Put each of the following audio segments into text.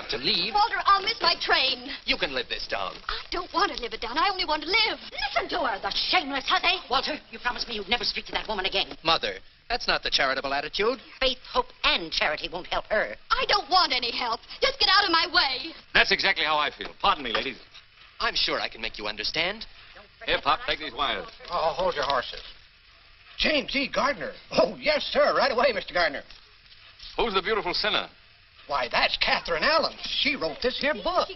to leave. Walter, I'll miss my train. You can live this down. I don't want to live it down. I only want to live. Listen to her, the shameless hussy. Walter, you promised me you'd never speak to that woman again. Mother, that's not the charitable attitude. Faith, hope, and charity won't help her. I don't want any help. Just get out of my way. That's exactly how I feel. Pardon me, ladies. I'm sure I can make you understand. Here, Pop, take these wires. Oh, hold your horses. James E. Gardner. Oh, yes, sir. Right away, Mr. Gardner. Who's the beautiful sinner? Why, that's Catherine Allen. She wrote this here book.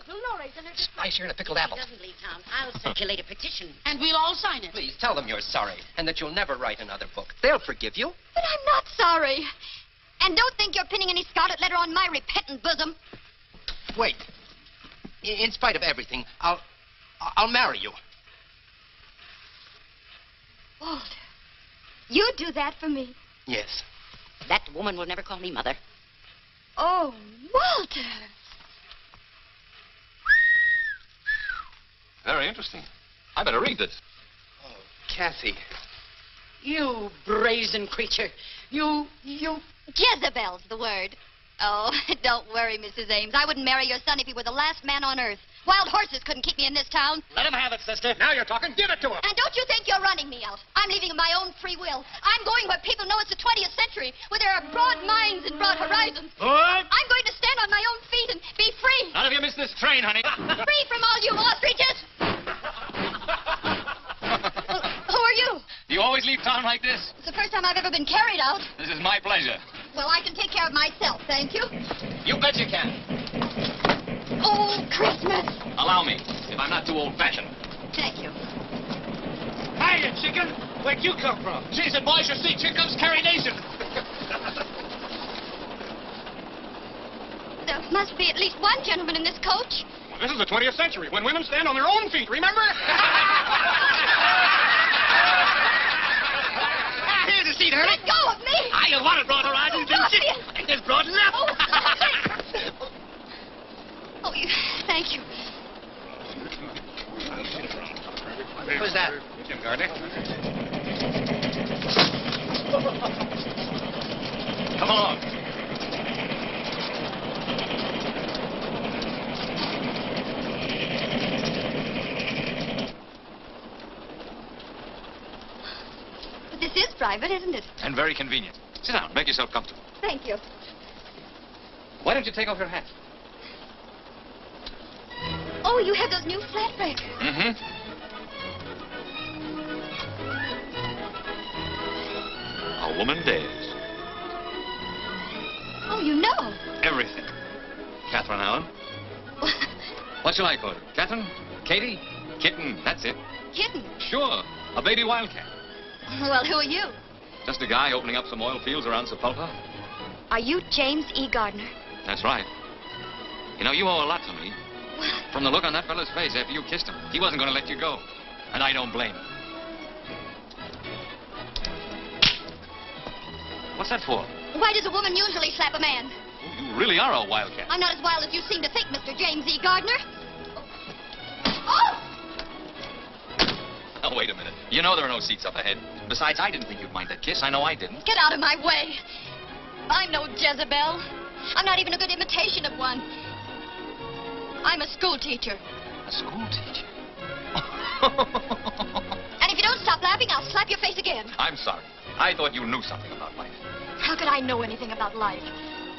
Spicier than a pickled apple. She doesn't leave town. I'll circulate a petition. And we'll all sign it. Please tell them you're sorry and that you'll never write another book. They'll forgive you. But I'm not sorry. And don't think you're pinning any scarlet letter on my repentant bosom. Wait. In spite of everything, I'll marry you. Walter, you do that for me? Yes. That woman will never call me mother. Oh, Walter. Very interesting. I better read this. Oh, Kathy. You brazen creature. You... Jezebel's the word. Oh, don't worry, Mrs. Ames. I wouldn't marry your son if he were the last man on earth. Wild horses couldn't keep me in this town. Let him have it, sister. Now you're talking. Give it to him. And don't you think you're running me out? I'm leaving of my own free will. I'm going where people know it's the 20th century, where there are broad minds and broad horizons. What? I'm going to stand on my own feet and be free. None of you miss this train, honey. Free from all you ostriches. Who are you? You always leave town like this? It's the first time I've ever been carried out. This is my pleasure. Well, I can take care of myself, thank you. You bet you can. Oh, Christmas. Allow me, if I'm not too old-fashioned. Thank you. Hiya, chicken. Where'd you come from? She said, boys, you see, here comes Carrie Nation. There must be at least one gentleman in this coach. Well, this is the 20th century, when women stand on their own feet, remember? Here's a seat, Ernie. Let go of me! I don't want to broad horizons, didn't you? And there's broad enough. Oh, stop it! Oh, thank you. Who's that? Jim Gardner. Come along. But this is private, isn't it? And very convenient. Sit down. Make yourself comfortable. Thank you. Why don't you take off your hat? Oh, you have those new flatbreakers. Mm-hmm. A woman dares. Oh, you know. Everything. Catherine Allen. What shall I call her? Catherine? Katie? Kitten. That's it. Kitten. Sure. A baby wildcat. Well, who are you? Just a guy opening up some oil fields around Sepulpa. Are you James E. Gardner? That's right. You know, you owe a lot to me. From the look on that fellow's face after you kissed him, he wasn't going to let you go. And I don't blame him. What's that for? Why does a woman usually slap a man? You really are a wildcat. I'm not as wild as you seem to think, Mr. James E. Gardner. Oh! Oh, wait a minute. You know there are no seats up ahead. Besides, I didn't think you'd mind that kiss. I know I didn't. Get out of my way. I'm no Jezebel. I'm not even a good imitation of one. I'm a school teacher. A school teacher? And if you don't stop laughing, I'll slap your face again. I'm sorry. I thought you knew something about life. How could I know anything about life?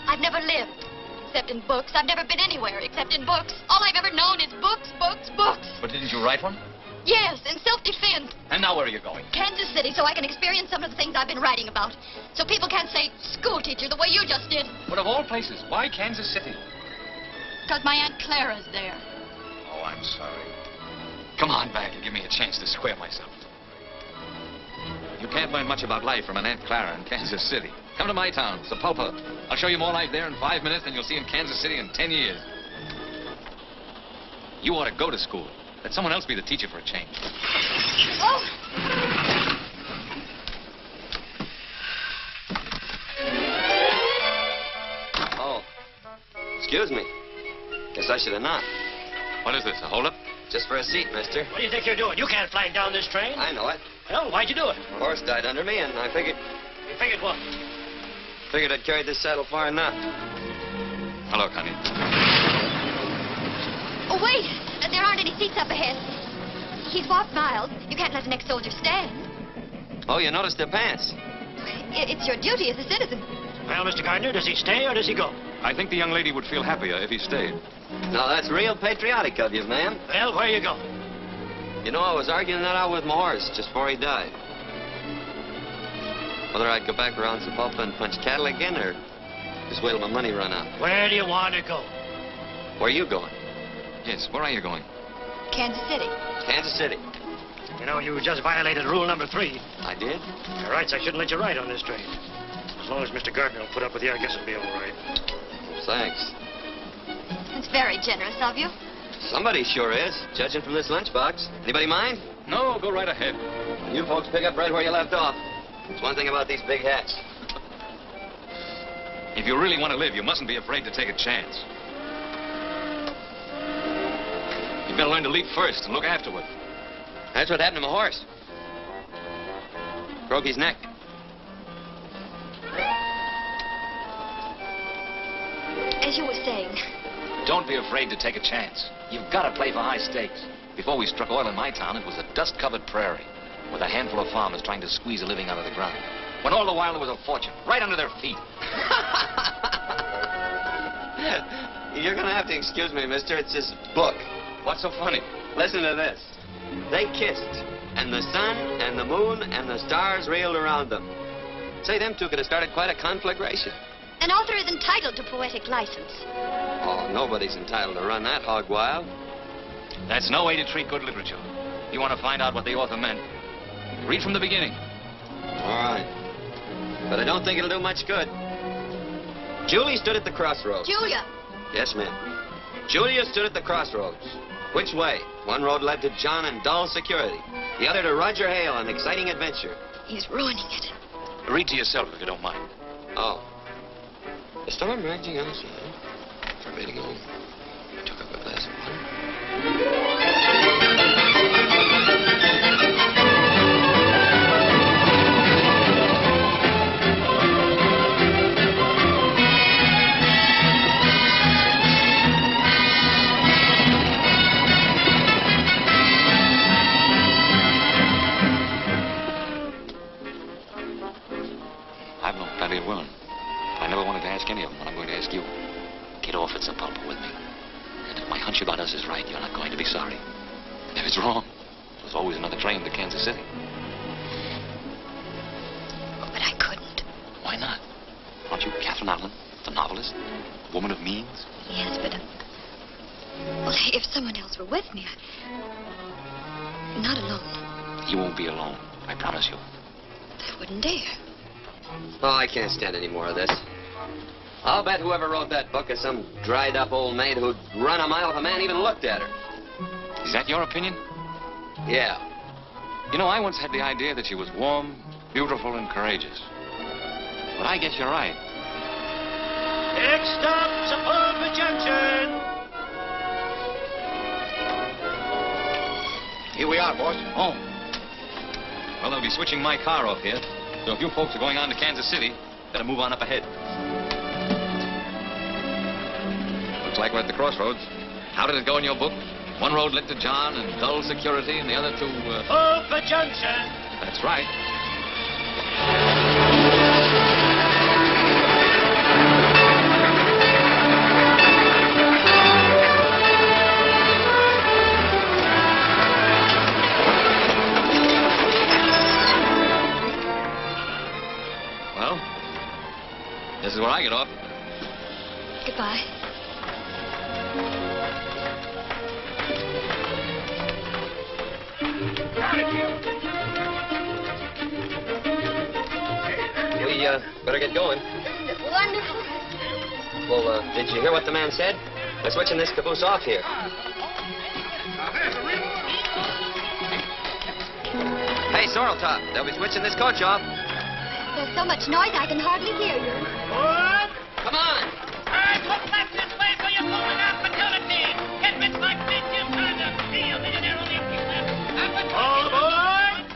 I've never lived, except in books. I've never been anywhere except in books. All I've ever known is books, books, books. But didn't you write one? Yes, in self-defense. And now where are you going? Kansas City, so I can experience some of the things I've been writing about. So people can't say school teacher the way you just did. But of all places, why Kansas City? Because my Aunt Clara's there. Oh, I'm sorry. Come on back and give me a chance to square myself. You can't learn much about life from an Aunt Clara in Kansas City. Come to my town, Sepulpa. I'll show you more life there in 5 minutes than you'll see in Kansas City in 10 years. You ought to go to school. Let someone else be the teacher for a change. Oh! Oh. Excuse me. Guess I should have knocked. What is this, a holdup? Just for a seat, mister. What do you think you're doing? You can't flag down this train. I know it. Well, why'd you do it? A horse died under me, and I figured You figured what? I'd carried this saddle far enough. Hello, Connie. aren't any seats up ahead. He's walked miles. You can't let an ex-soldier stand. Oh, you noticed their pants. It's your duty as a citizen. Well, Mr. Gardner, does he stay or does he go? I think the young lady would feel happier if he stayed. Now, that's real patriotic of you, ma'am. Well, where you go? You know, I was arguing that out with my horse just before he died. Whether I'd go back around Sapulpa and punch cattle again or just wait till my money run out. Where do you want to go? Where are you going? Yes, where are you going? Kansas City. Kansas City. You know, you just violated rule number 3. I did? By rights, I shouldn't let you ride on this train. As long as Mr. Gardner will put up with you, I guess it'll be all right. Thanks. It's very generous of you. Somebody sure is, judging from this lunchbox. Anybody mind? No, go right ahead. You folks pick up right where you left off. It's one thing about these big hats. If you really want to live, you mustn't be afraid to take a chance. You better learn to leap first and look afterward. That's what happened to my horse. Broke his neck. As you were saying, Don't be afraid to take a chance. You've got to play for high stakes. Before we struck oil in my town, it was a dust-covered prairie with a handful of farmers trying to squeeze a living out of the ground. When all the while there was a fortune right under their feet. You're going to have to excuse me, mister. It's this book. What's so funny? Listen to this. They kissed, and the sun and the moon and the stars reeled around them. Say, them two could have started quite a conflagration. an author is entitled to poetic license. Oh, nobody's entitled to run that hog wild. That's no way to treat good literature. You want to find out what the author meant? Read from the beginning. All right. But I don't think it'll do much good. Julie stood at the crossroads. Julia. Yes, ma'am. Julia stood at the crossroads. Which way? One road led to John and dull security. The other to Roger Hale and exciting adventure. He's ruining it. Read to yourself if you don't mind. Oh. The storm raging outside. Forbidding home. Took up a glass of water. I've known plenty of women. I never wanted to ask any of them what I'm going to ask you. Get off at Sapulpa with me. And if my hunch about us is right, you're not going to be sorry. If it's wrong, there's always another train to Kansas City. Oh, but I couldn't. Why not? Aren't you Catherine Allen, the novelist? A woman of means? Yes, but... well, if someone else were with me, not alone. You won't be alone, I promise you. I wouldn't dare. Oh, I can't stand any more of this. I'll bet whoever wrote that book is some dried-up old maid who'd run a mile if a man even looked at her. Is that your opinion? Yeah. You know, I once had the idea that she was warm, beautiful, and courageous. But I guess you're right. Next stop, Sapulpa Junction. Here we are, boss. Oh. Well, they'll be switching my car off here. So if you folks are going on to Kansas City, better move on up ahead. Looks like we're at the crossroads. How did it go in your book? One road led to John and dull security, and the other to... Sapulpa Junction. That's right. Well, this is where I get off. Goodbye. We, better get going. Wonderful. Well, did you hear what the man said? They're switching this caboose off here. Hey, Sorreltop, they'll be switching this coach off. There's so much noise I can hardly hear you. Come on. I look back this way for your golden opportunity. Edmonds might fit you kind of be a millionaire only if you live. All aboard.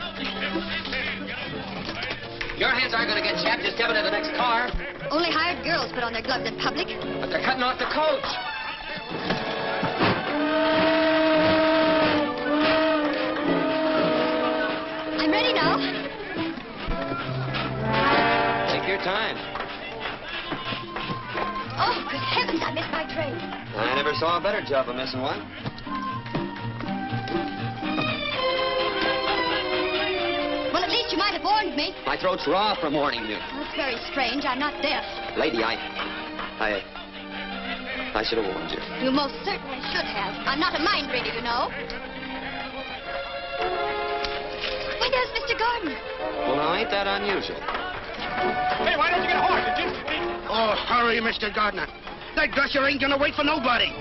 Your hands aren't going to get chapped just stepping to the next car. Only hired girls put on their gloves in public. But they're cutting off the coach. never saw a better job of missing one. Well, at least you might have warned me. My throat's raw from warning you. That's very strange. I'm not deaf. Lady, I should have warned you. You most certainly should have. I'm not a mind reader, you know. Why, there's Mr. Gardner. Well, now, ain't that unusual? Hey, why don't you get a horse? Oh, hurry, Mr. Gardner. That gusher ain't gonna wait for nobody.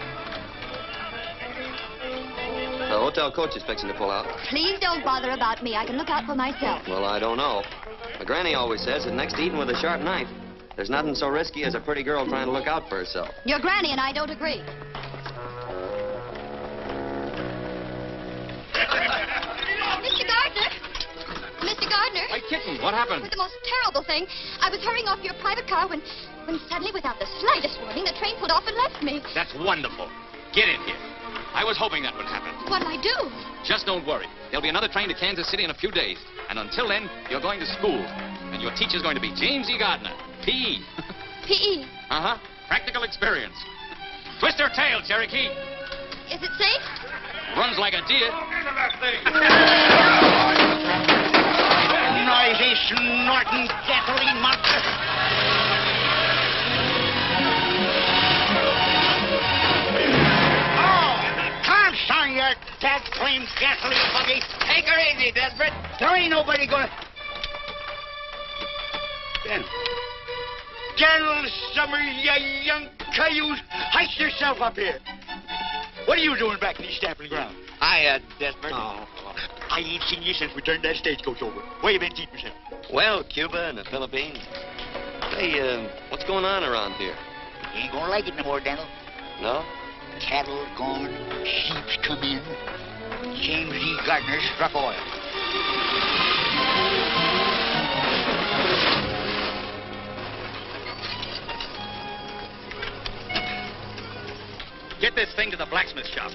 The hotel coach is fixing to pull out. Please don't bother about me. I can look out for myself. Well, I don't know. My granny always says that next to eating with a sharp knife, there's nothing so risky as a pretty girl trying to look out for herself. Your granny and I don't agree. Mr. Gardner! Mr. Gardner! Hey, kitten, what happened? It was the most terrible thing. I was hurrying off your private car when suddenly, without the slightest warning, the train pulled off and left me. That's wonderful. Get in here. I was hoping that would happen. What'll I do? Just don't worry. There'll be another train to Kansas City in a few days. And until then, you're going to school. And your teacher's going to be James E. Gardner, P.E. P.E. Uh-huh. Practical experience. Twist her tail, Cherokee. Is it safe? Runs like a deer. Noisy, snorting, gasoline monster. On your tag-claim gasoline buggy. Take her easy, Desperate. There ain't nobody gonna... General Summers, you young cayuse, heist yourself up here. What are you doing back in these stamping grounds? Desperate. Oh, I ain't seen you since we turned that stagecoach over. Where you been keeping yourself? Well, Cuba and the Philippines. Hey, what's going on around here? You ain't gonna like it no more, Daniel. No? Cattle gone, sheep's come in. James E. Gardner struck oil. Get this thing to the blacksmith shop.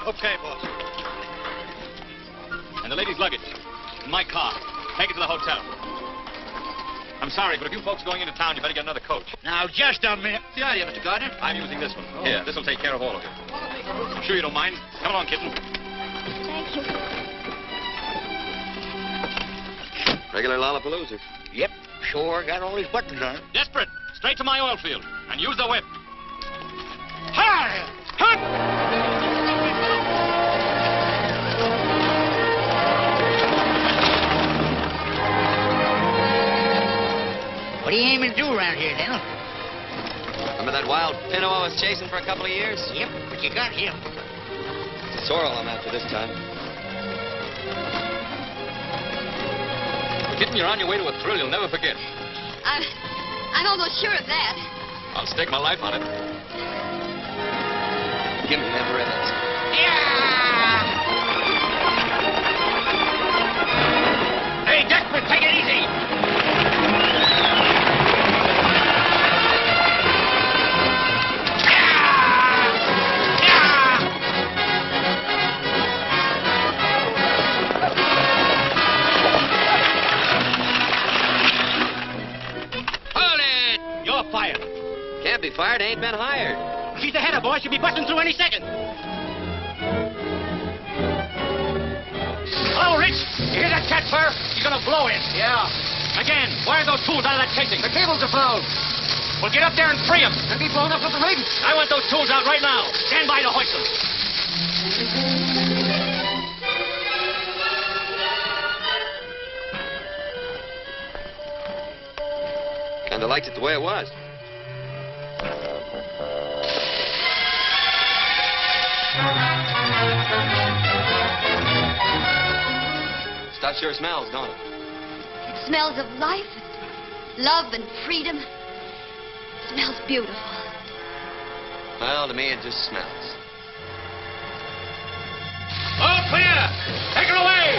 Okay, boss. And the lady's luggage. In my car. Take it to the hotel. I'm sorry, but if you folks going into town, you better get another coach. Now, just a minute. The idea, Mr. Gardner. I'm using this one. Here, this will take care of all of you. I'm sure you don't mind. Come along, kitten. Thank you. Regular Lollapalooza. Yep, sure got all his buttons on. Desperate. Straight to my oil field. And use the whip. Hi! Hunt! What are you aiming to do around here, Daniel? Remember that wild pinto I was chasing for a couple of years? Yep, but you got him. It's a sorrel I'm after this time. Kitten, you're on your way to a thrill you'll never forget. I'm almost sure of that. I'll stake my life on it. Give me them ribbons. Hey, Desperate, take it easy. Fired. Can't be fired. Ain't been hired. She's ahead of boy. She'll be busting through any second. Hello, Rich. You hear that cat purr? He's gonna blow in. Yeah. Again, why are those tools out of that casing? The cables are blown. Well, get up there and free them. They'll be blown up with the rig. I want those tools out right now. Stand by to hoist them. Kinda liked it the way it was. Stuff sure smells, don't it? It smells of life and love and freedom. It smells beautiful. Well, to me, it just smells. All clear. Take her away.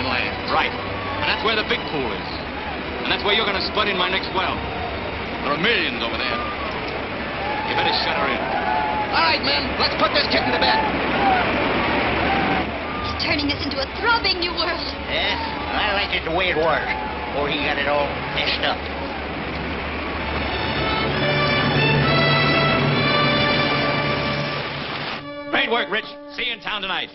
Indian land. Right. And that's where the big pool is. And that's where you're going to spud in my next well. There are millions over there. You better shut her in. All right, men, let's put this kitten to bed. He's turning this into a throbbing new world. Yeah, I liked it the way it was, before he got it all messed up. Great work, Rich. See you in town tonight.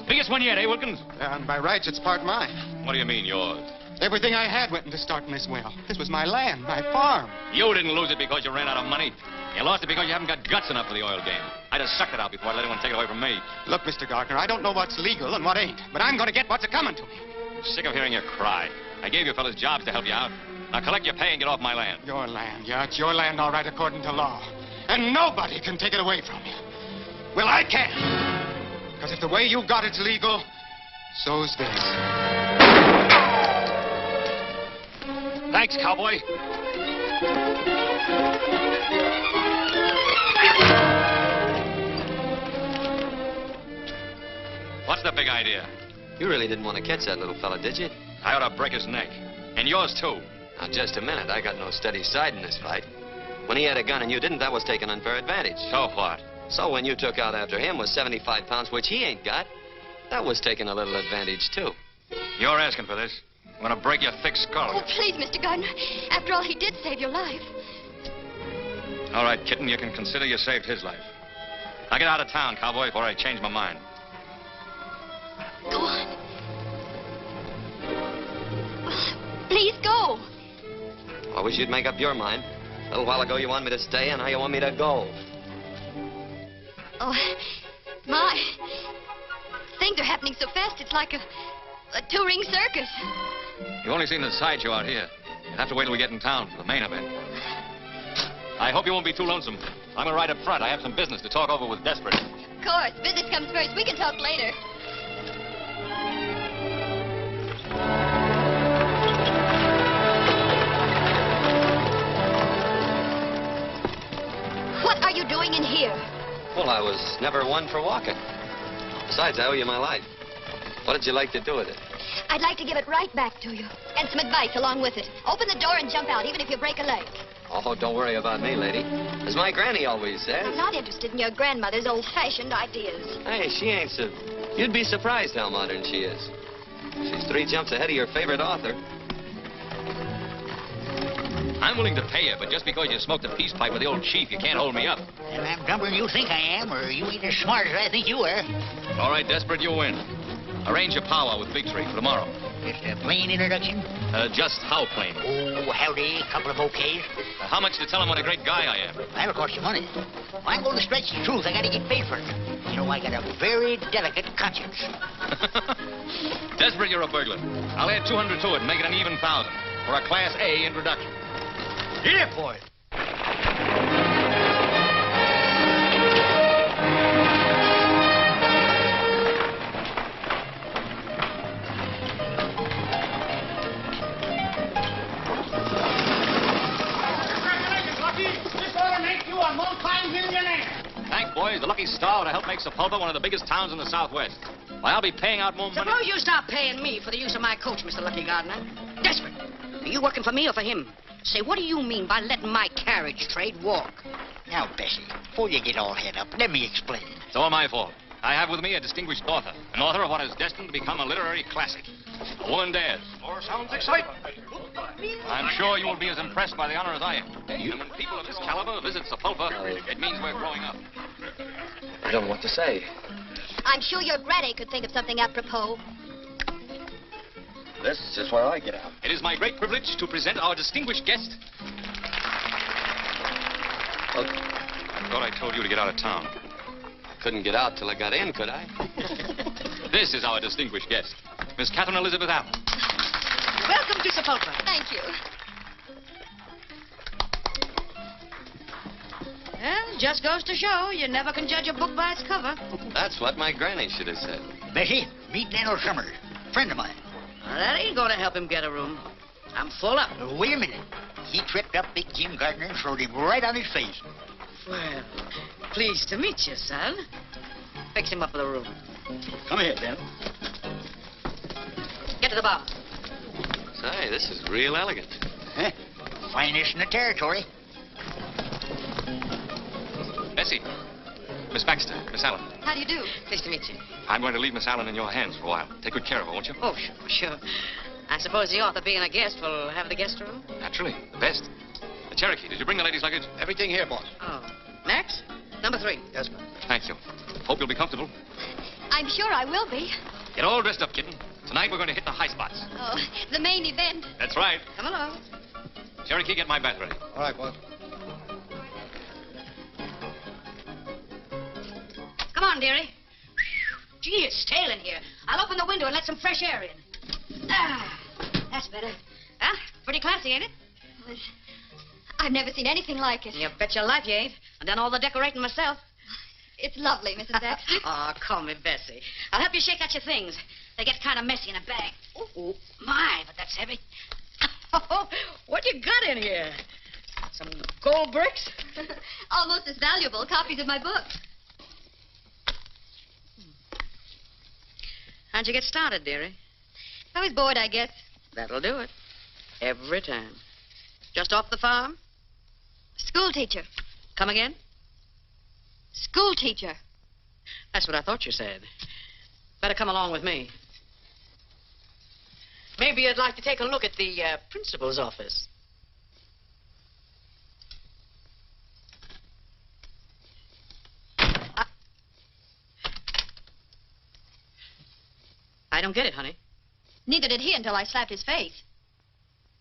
Biggest one yet, eh, Wilkins? By rights, it's part mine. What do you mean, yours? Everything I had went into starting this well. This was my land, my farm. You didn't lose it because you ran out of money. You lost it because you haven't got guts enough for the oil game. I'd have sucked it out before I let anyone take it away from me. Look, Mr. Gardner, I don't know what's legal and what ain't, but I'm going to get what's coming to me. I'm sick of hearing you cry. I gave you fellas jobs to help you out. Now collect your pay and get off my land. Your land, yeah, it's your land all right according to law. And nobody can take it away from you. Well, I can. Because if the way you got it's legal, so's this. Thanks, cowboy. What's the big idea? You really didn't want to catch that little fella, did you? I ought to break his neck. And yours, too. Now, just a minute. I got no steady side in this fight. When he had a gun and you didn't, that was taking unfair advantage. So what? So when you took out after him with 75 pounds, which he ain't got, that was taking a little advantage, too. You're asking for this. I'm going to break your thick skull. Oh, please, Mr. Gardner. After all, he did save your life. All right, kitten, you can consider you saved his life. Now get out of town, cowboy, before I change my mind. Go on. Please go. I wish you'd make up your mind. A little while ago you wanted me to stay, and now you want me to go. Oh, my. Things are happening so fast, it's like a touring circus. You've only seen the sideshow out here. You'll have to wait till we get in town for the main event. I hope you won't be too lonesome. I'm going to ride up front. I have some business to talk over with Desperate. Of course, business comes first. We can talk later. What are you doing in here? Well, I was never one for walking. Besides, I owe you my life. What did you like to do with it? I'd like to give it right back to you. And some advice along with it. Open the door and jump out, even if you break a leg. Oh, don't worry about me, lady. As my granny always says. I'm not interested in your grandmother's old-fashioned ideas. Hey, she ain't so... You'd be surprised how modern she is. She's 3 jumps ahead of your favorite author. I'm willing to pay you, but just because you smoked a peace pipe with the old chief, you can't hold me up. And I'm dumber than you think I am, or you ain't as smart as I think you are. All right, Desperate, you win. Arrange your powwow with Big Tree for tomorrow. Just a plain introduction? Just how plain? Oh, howdy, couple of bouquets. How much to tell him what a great guy I am? That'll cost you money. If I'm going to stretch the truth, I gotta get paid for it. You know, I got a very delicate conscience. Desperate, you're a burglar. I'll add 200 to it and make it an even 1,000 for a Class A introduction. Get it for it. Thanks, boys. The lucky star to help make Sepulpa one of the biggest towns in the Southwest. Why, I'll be paying out more money. Suppose you stop paying me for the use of my coach, Mr. Lucky Gardner. Desperate. Are you working for me or for him? Say, what do you mean by letting my carriage trade walk? Now, Bessie, before you get all head up, let me explain. It's all my fault. I have with me a distinguished author, an author of what is destined to become a literary classic. A woman dares. Or sounds exciting. I'm sure you will be as impressed by the honor as I am. And when people of this caliber visit Sepulpa, it means we're growing up. I don't know what to say. I'm sure your granny could think of something apropos. This is where I get out. It is my great privilege to present our distinguished guest. I thought I told you to get out of town. Couldn't get out till I got in, could I? This is our distinguished guest, Miss Catherine Elizabeth Allen. Welcome to Sepulpa. Thank you. Well, just goes to show you never can judge a book by its cover. That's what my granny should have said. Bessie, meet Daniel Summers, friend of mine. Now, that ain't going to help him get a room. I'm full up. Wait a minute. He tripped up big Jim Gardner and throwed him right on his face. Well, pleased to meet you, son. Fix him up with a room. Come here, Ben. Get to the bar. Say, this is real elegant. Huh? Finest in the territory. Bessie. Miss Baxter. Miss Allen. How do you do? Pleased to meet you. I'm going to leave Miss Allen in your hands for a while. Take good care of her, won't you? Oh, sure. I suppose the author, being a guest, will have the guest room? Naturally. The best. The Cherokee, did you bring the ladies' luggage? Everything here, boss. Oh. Max? Number 3. Yes, ma'am. Thank you. Hope you'll be comfortable. I'm sure I will be. Get all dressed up, kitten. Tonight we're going to hit the high spots. Oh, the main event. That's right. Come along. Cherokee, get my bath ready. All right, boss. Come on, dearie. Gee, it's stale in here. I'll open the window and let some fresh air in. Ah, that's better. Huh? Pretty classy, ain't it? Well, I've never seen anything like it. You bet your life you ain't. I've done all the decorating myself. It's lovely, Mrs. Baxter. Oh, call me Bessie. I'll help you shake out your things. They get kind of messy in a bag. Oh, my, but that's heavy. What you got in here? Some gold bricks? Almost as valuable copies of my book. How'd you get started, dearie? I was bored, I guess. That'll do it. Every time. Just off the farm? School teacher. Come again? School teacher. That's what I thought you said. Better come along with me. Maybe you'd like to take a look at the principal's office. I don't get it, honey. Neither did he until I slapped his face.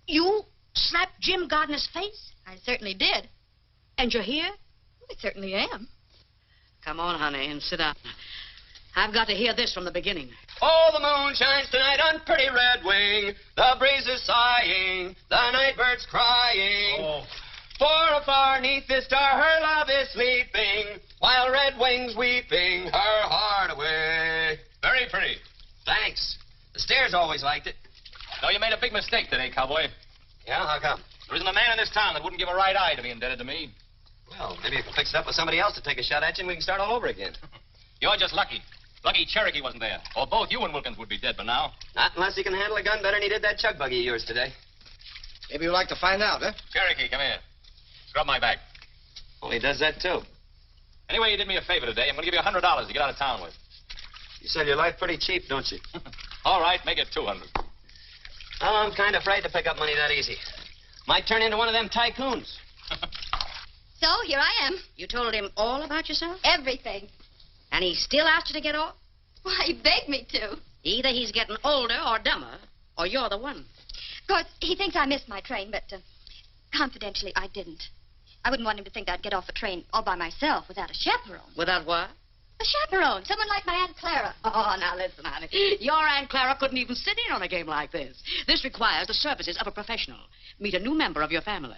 You slapped Jim Gardner's face? I certainly did. And you're here? I certainly am. Come on, honey, and sit down. I've got to hear this from the beginning. Oh, the moon shines tonight on pretty Red Wing. The breeze is sighing, the night bird's crying. Oh. For afar neath the star her love is sleeping, while Red Wing's weeping her heart away. Very pretty. Thanks. The stairs always liked it. No, you made a big mistake today, cowboy. Yeah, how come? There isn't a man in this town that wouldn't give a right eye to be indebted to me. Well, maybe you can fix it up with somebody else to take a shot at you and we can start all over again. You're just lucky. Lucky Cherokee wasn't there. Or both you and Wilkins would be dead by now. Not unless he can handle a gun better than he did that chug buggy of yours today. Maybe you'd like to find out, huh? Cherokee, come here. Scrub my back. Well, he does that, too. Anyway, you did me a favor today. I'm going to give you $100 to get out of town with. You sell your life pretty cheap, don't you? All right, make it 200. Well, I'm kind of afraid to pick up money that easy. Might turn into one of them tycoons. So, here I am. You told him all about yourself? Everything. And he still asked you to get off? Why, he begged me to. Either he's getting older or dumber, or you're the one. Of course, he thinks I missed my train, but confidentially, I didn't. I wouldn't want him to think I'd get off a train all by myself without a chaperone. Without what? A chaperone, someone like my Aunt Clara. Oh, now listen, honey. Your Aunt Clara couldn't even sit in on a game like this. This requires the services of a professional. Meet a new member of your family,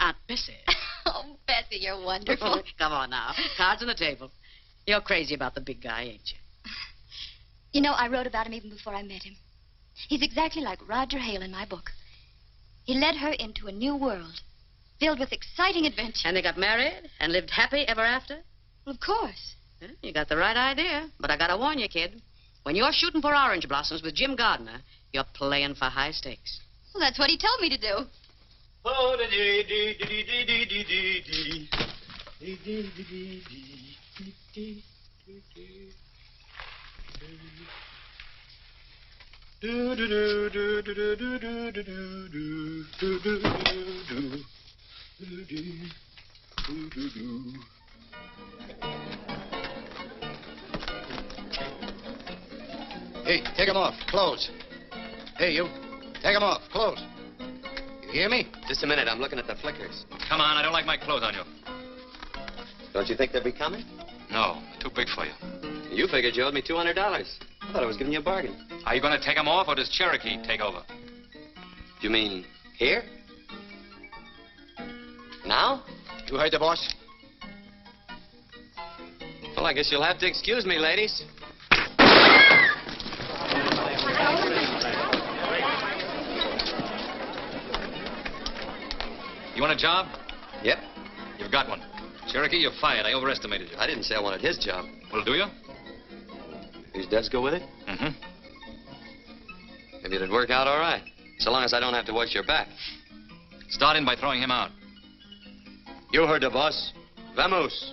Aunt Bessie. Oh, Bessie, you're wonderful. Come on now. Cards on the table. You're crazy about the big guy, ain't you? You know, I wrote about him even before I met him. He's exactly like Roger Hale in my book. He led her into a new world, filled with exciting adventure. And they got married and lived happy ever after? Of course. Yeah, you got the right idea. But I gotta warn you, kid. When you're shooting for orange blossoms with Jim Gardner, you're playing for high stakes. Well, that's what he told me to do. Oh, Hey, take them off. Clothes. Hey, you. Take them off. Clothes. You hear me? Just a minute. I'm looking at the flickers. Come on, I don't like my clothes on you. Don't you think they'll be coming? No, too big for you. You figured you owed me $200. I thought I was giving you a bargain. Are you going to take them off, or does Cherokee take over? You mean here? Now? You heard the boss? Well, I guess you'll have to excuse me, ladies. You want a job? Yep. You've got one. Cherokee, you're fired. I overestimated you. I didn't say I wanted his job. Well, do you? These duds go with it? Mm-hmm. Maybe it'd work out all right. So long as I don't have to watch your back. Start in by throwing him out. You heard the boss. Vamos.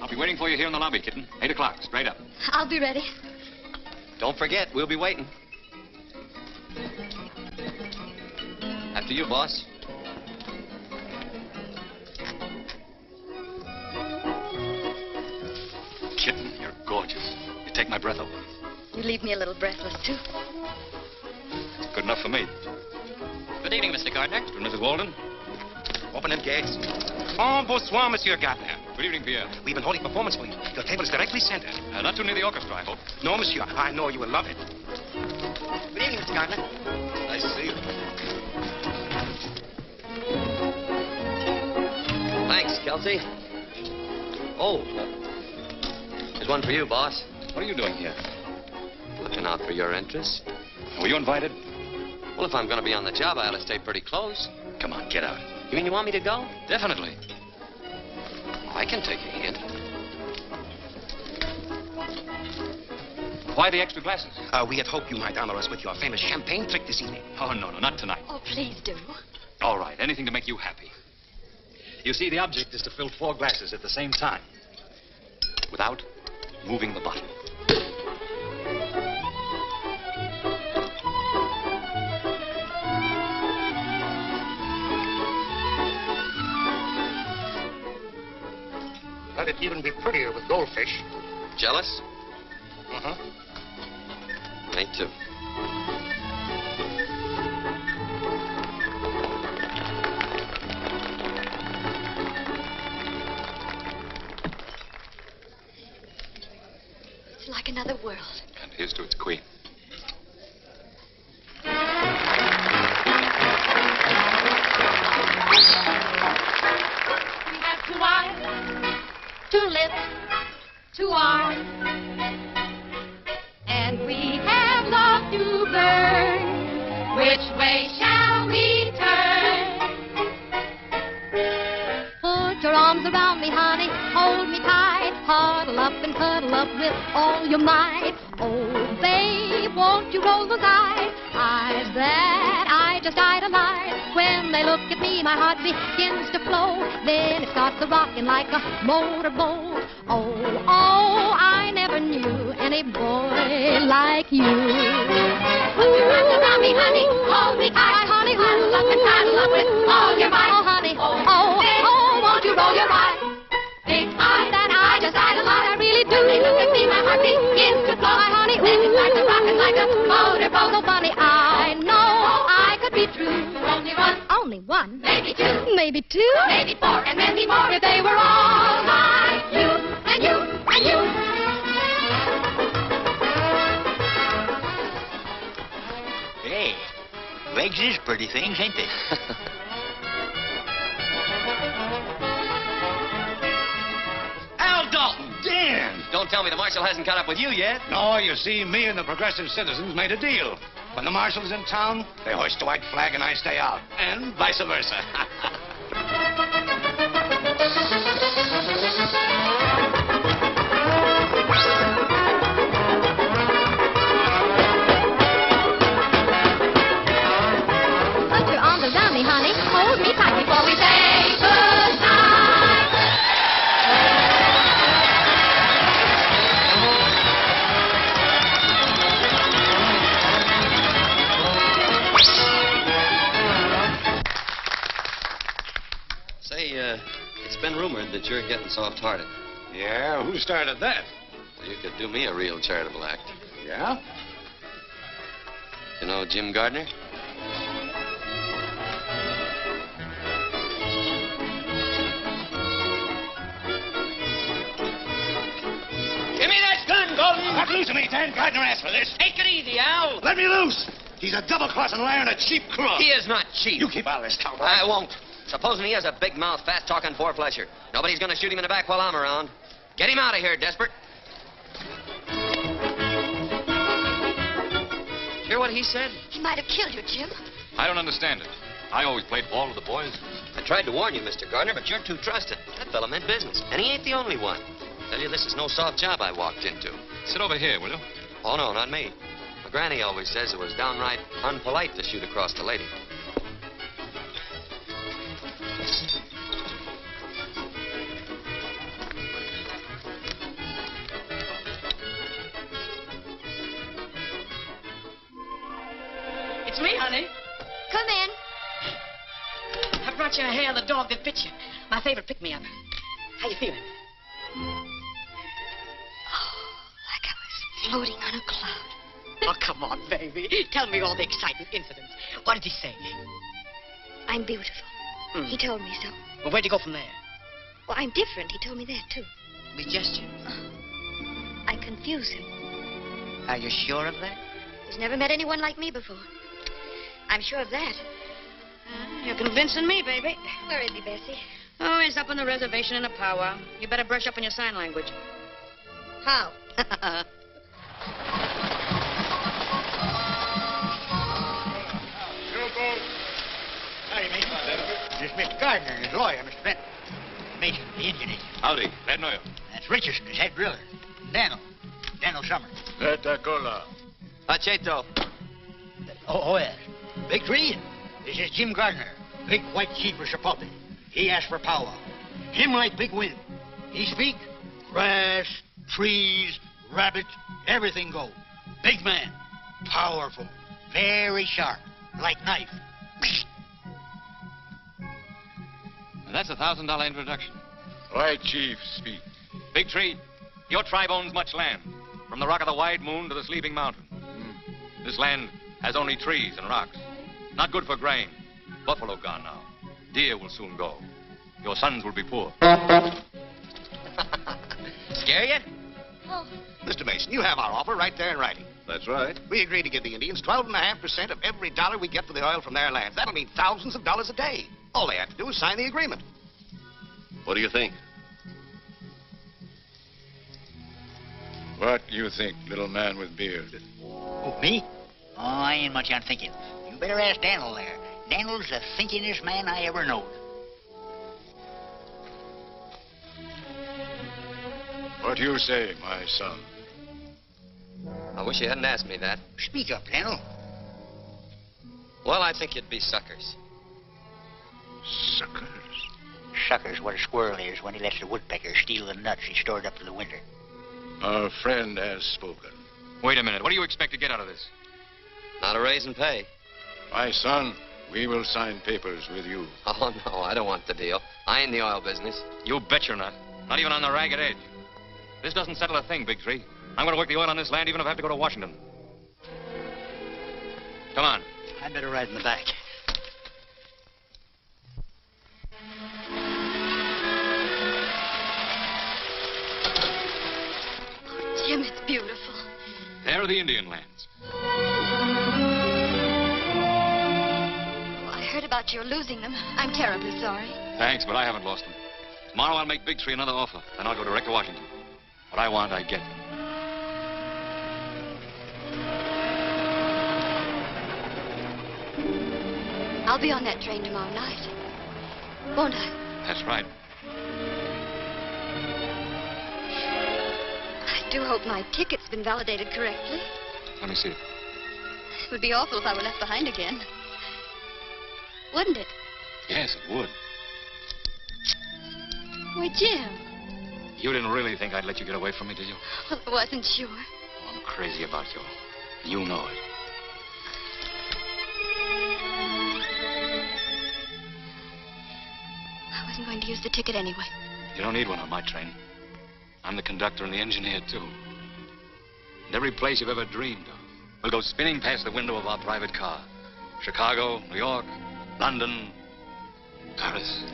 I'll be waiting for you here in the lobby, kitten. 8 o'clock, straight up. I'll be ready. Don't forget, we'll be waiting. After you, boss. Kitten, you're gorgeous. You take my breath away. You leave me a little breathless, too. Good enough for me. Good evening, Mr. Gardner. To Mrs. Walden. Open them gates. Oh, bonsoir, Monsieur Gardner. Good evening, Pierre. We've been holding performance for you. Your table is directly centered. Not too near the orchestra, I hope. No, monsieur. I know you will love it. Good evening, Mr. Gardner. Nice to see you. Thanks, Kelsey. Oh, there's one for you, boss. What are you doing here? Looking out for your interests. Were you invited? Well, if I'm going to be on the job, I ought to stay pretty close. Come on, get out. You mean you want me to go? Definitely. I can take a hint. Why the extra glasses? We had hoped you might honor us with your famous champagne trick this evening. Oh, no, not tonight. Oh, please do. All right, anything to make you happy. You see, the object is to fill 4 glasses at the same time. Without moving the bottle. Let it even be prettier with goldfish. Jealous? Uh-huh. Me too. It's like another world. And here's to its queen. We have 2 eyes, 2 lips, 2 arms, and we have love to burn. Which way shall we turn? Put your arms around me, honey, hold me tight, huddle up and cuddle up with all your might. Oh, babe, won't you roll those eyes that I just idolize? When they look at me, my heart begins to flow, then it starts a-rocking like a motorboat. Oh, I never knew any boy like you. Put your arms around me, honey, hold me tight, honey, huddle up and cuddle up with all your might. Oh, honey, Won't you roll your eyes? Big eyes that I just idolize. I really do. When they look at me, my heart begins to blow. My honey, then it starts a-rocking like a motorboat. So funny, I know I could be true. Only one, Only one, maybe 2, maybe 2. maybe 4, and maybe more if they were all like you and you and you. Hey, legs is pretty things, ain't they? Al Dalton! Dan! Don't tell me the marshal hasn't caught up with you yet. No, you see, me and the progressive citizens made a deal. When the marshal's in town, they hoist the white flag and I stay out. And vice versa. Put your arms around me, honey, hold me tight Before we say goodnight. Say, it's been rumored that you're getting soft-hearted. Yeah, who started that? Well, you could do me a real charitable act. Yeah? You know Jim Gardner? Give me that gun, Golden! Not loose of me, Dan Gardner asked for this. Take it easy, Al. Let me loose. He's a double-crossing liar and a cheap crook. He is not cheap. You keep out of this, cowboy. I won't. Supposing he has a big mouth, fast-talking four-flesher. Nobody's going to shoot him in the back while I'm around. Get him out of here, Desperate. Hear what he said? He might have killed you, Jim. I don't understand it. I always played ball with the boys. I tried to warn you, Mr. Gardner, but you're too trusting. That fella meant business, and he ain't the only one. Tell you, this is no soft job I walked into. Sit over here, will you? Oh, no, not me. My granny always says it was downright unpolite to shoot across the lady. It's me, honey. Come in. I brought you a hair of the dog that bit you. My favorite pick-me-up. How you feeling? Like I was floating on a cloud. Oh, come on, baby. Tell me all the exciting incidents. What did he say? I'm beautiful. He told me so. Well, where'd you go from there? Well, I'm different. He told me that, too. The gesture? I confuse him. Are you sure of that? He's never met anyone like me before. I'm sure of that. You're convincing me, baby. Where is he, Bessie? Oh, he's up on the reservation in a powwow. You better brush up on your sign language. How? Hey, mate. This is Mr. Gardner and his lawyer, Mr. Benton. Mason, the Indian agent. Howdy. Glad to know you. That's Richardson, his head driller. Daniel Summers. Petacola. Pacheto. Oh, yes. Big Tree, this is Jim Gardner, big white chief of Chipotle. He asked for powwow. Him like big wind. He speak, grass, trees, rabbits, everything go. Big man, powerful, very sharp, like knife. That's $1,000 introduction. White chief speak. Big Tree, your tribe owns much land, from the rock of the Wide Moon to the Sleeping Mountain. This land has only trees and rocks. Not good for grain. Buffalo gone now. Deer will soon go. Your sons will be poor. Scare you? Oh, Mr. Mason, you have our offer right there in writing. That's right. We agree to give the Indians 12.5% of every dollar we get for the oil from their lands. That'll mean thousands of dollars a day. All they have to do is sign the agreement. What do you think? What do you think, little man with beard? Oh, me? Oh, I ain't much on thinking. You better ask Daniel there. Daniel's the thinkingest man I ever knowed. What do you say, my son? I wish you hadn't asked me that. Speak up, Daniel. Well, I think you'd be suckers. Suckers. Sucker's what a squirrel is when he lets the woodpecker steal the nuts he stored up for the winter. Our friend has spoken. Wait a minute. What do you expect to get out of this? Not a raise in pay. My son, we will sign papers with you. Oh, no, I don't want the deal. I ain't in the oil business. You bet you're not. Not even on the ragged edge. This doesn't settle a thing, Big Tree. I'm going to work the oil on this land even if I have to go to Washington. Come on. I'd better ride in the back. Jim, it's beautiful. There are the Indian lands. Oh, I heard about your losing them. I'm terribly sorry. Thanks, but I haven't lost them. Tomorrow I'll make Big Tree another offer. Then I'll go direct to Washington. What I want, I get. I'll be on that train tomorrow night. Won't I? That's right. I do hope my ticket's been validated correctly. Let me see it. It would be awful if I were left behind again. Wouldn't it? Yes, it would. Why, Jim. You didn't really think I'd let you get away from me, did you? Well, I wasn't sure. Oh, I'm crazy about you. You know it. I wasn't going to use the ticket anyway. You don't need one on my train. I'm the conductor and the engineer, too. And every place you've ever dreamed of. We'll go spinning past the window of our private car. Chicago, New York, London, Paris.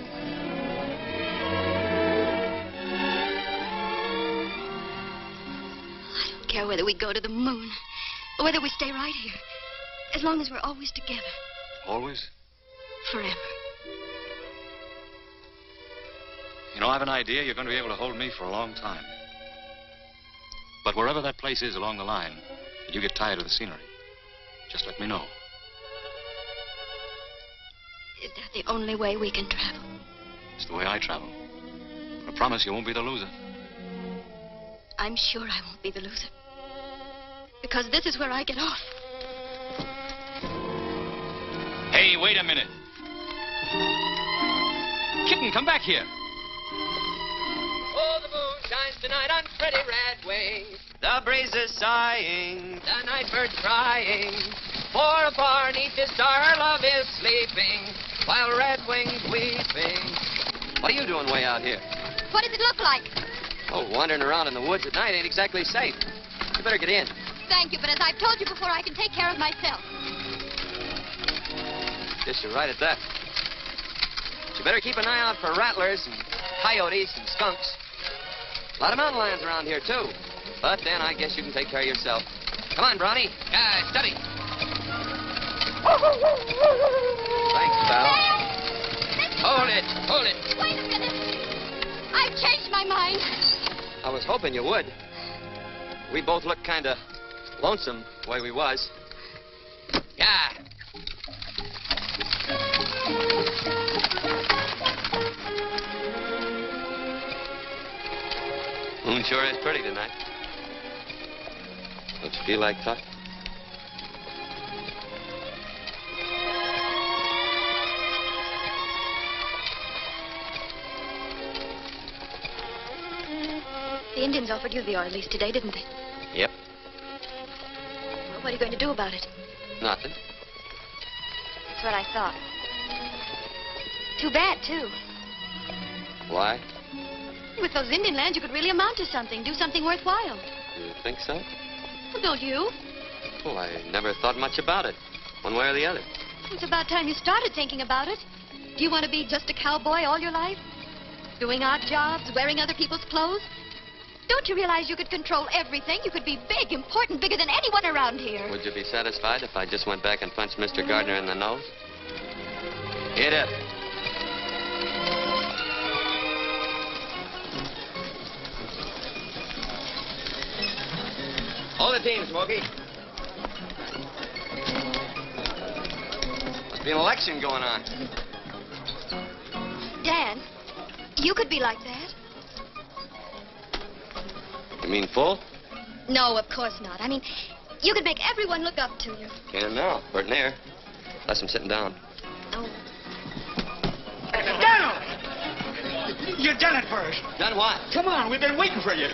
I don't care whether we go to the moon or whether we stay right here. As long as we're always together. Always? Forever. You know, I've an idea you're going to be able to hold me for a long time. But wherever that place is along the line, and you get tired of the scenery, just let me know. Is that the only way we can travel? It's the way I travel. But I promise you won't be the loser. I'm sure I won't be the loser. Because this is where I get off. Hey, wait a minute. Kitten, come back here. Oh, the moon shines tonight on pretty red wings. The breeze is sighing, the night bird's crying. For afar neath his star her love is sleeping, while red wings weeping. What are you doing way out here? What does it look like? Oh, wandering around in the woods at night ain't exactly safe. You better get in. Thank you, but as I've told you before, I can take care of myself. Guess you're right at that. But you better keep an eye out for rattlers and coyotes and skunks. A lot of mountain lions around here, too. But then I guess you can take care of yourself. Come on, Bronny. Steady. Thanks, pal. Hold it. Wait a minute. I've changed my mind. I was hoping you would. We both looked kind of lonesome the way we was. Yeah. Moon sure is pretty tonight. Don't you feel like talking? The Indians offered you the oil lease today, didn't they? Yep. Well, what are you going to do about it? Nothing. That's what I thought. Too bad, too. Why? With those Indian lands, you could really amount to something, do something worthwhile. You think so? Well, don't you? Oh, I never thought much about it, one way or the other. It's about time you started thinking about it. Do you want to be just a cowboy all your life? Doing odd jobs, wearing other people's clothes? Don't you realize you could control everything? You could be big, important, bigger than anyone around here. Would you be satisfied if I just went back and punched Mr. Gardner in the nose? Get up. Hold the team, Smokey. Must be an election going on. Dan, you could be like that. You mean full? No, of course not. I mean, you could make everyone look up to you. Can now. We're near. Unless I'm sitting down. Oh. Donald! You done it for us. Done what? Come on, we've been waiting for you.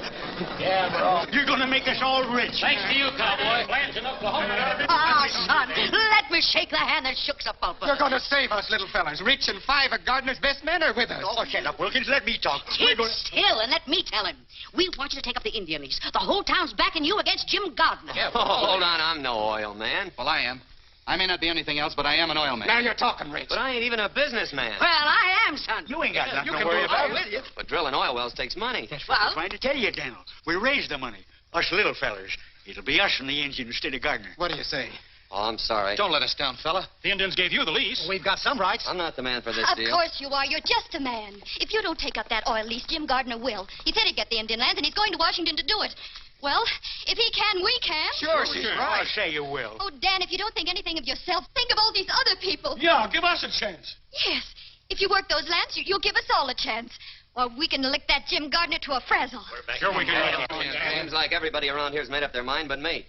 Yeah, bro. You're going to make us all rich. Thanks to you, cowboy. Plans in Oklahoma. Ah, son, let me shake the hand that shook the pulpit. You're going to save us, little fellas. Rich and 5 of Gardner's best men are with us. Oh, shut up, Wilkins. Let me talk. Keep still and let me tell him. We want you to take up the Indian lease. The whole town's backing you against Jim Gardner. Yeah, hold on. I'm no oil man. Well, I am. I may not be anything else, but I am an oil man. Now you're talking, Rich. But I ain't even a businessman. Well, I am, son. You ain't got nothing you to can worry do it. about. I'm with you. But drilling oil wells takes money. That's what I'm trying to tell you, Donald. We raised the money. Us little fellers. It'll be us and the engine instead of Gardner. What do you say? Oh, I'm sorry. Don't let us down, fella. The Indians gave you the lease. We've got some rights. I'm not the man for this Of deal. course you are. You're just a man. If you don't take up that oil lease, Jim Gardner will. He said he'd get the Indian lands, and he's going to Washington to do it. Well, if he can, we can. Sure, she's right. I'll say you will. Oh, Dan, if you don't think anything of yourself, think of all these other people. Yeah, give us a chance. Yes. If you work those lands, you'll give us all a chance. Or we can lick that Jim Gardner to a frazzle. Sure we can. Seems like everybody around here's made up their mind but me.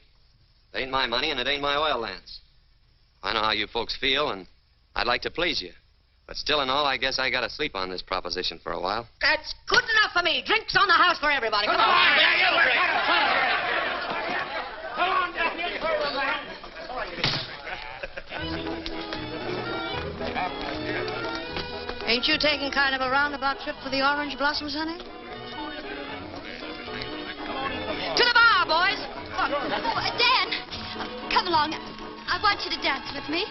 It ain't my money, and it ain't my oil lands. I know how you folks feel, and I'd like to please you. But still and all, I guess I gotta sleep on this proposition for a while. That's good enough for me. Drinks on the house for everybody. Come on. Come on down here, man. Ain't you taking kind of a roundabout trip for the orange blossoms, honey? To the bar, boys. Oh, Dan, come along. I want you to dance with me.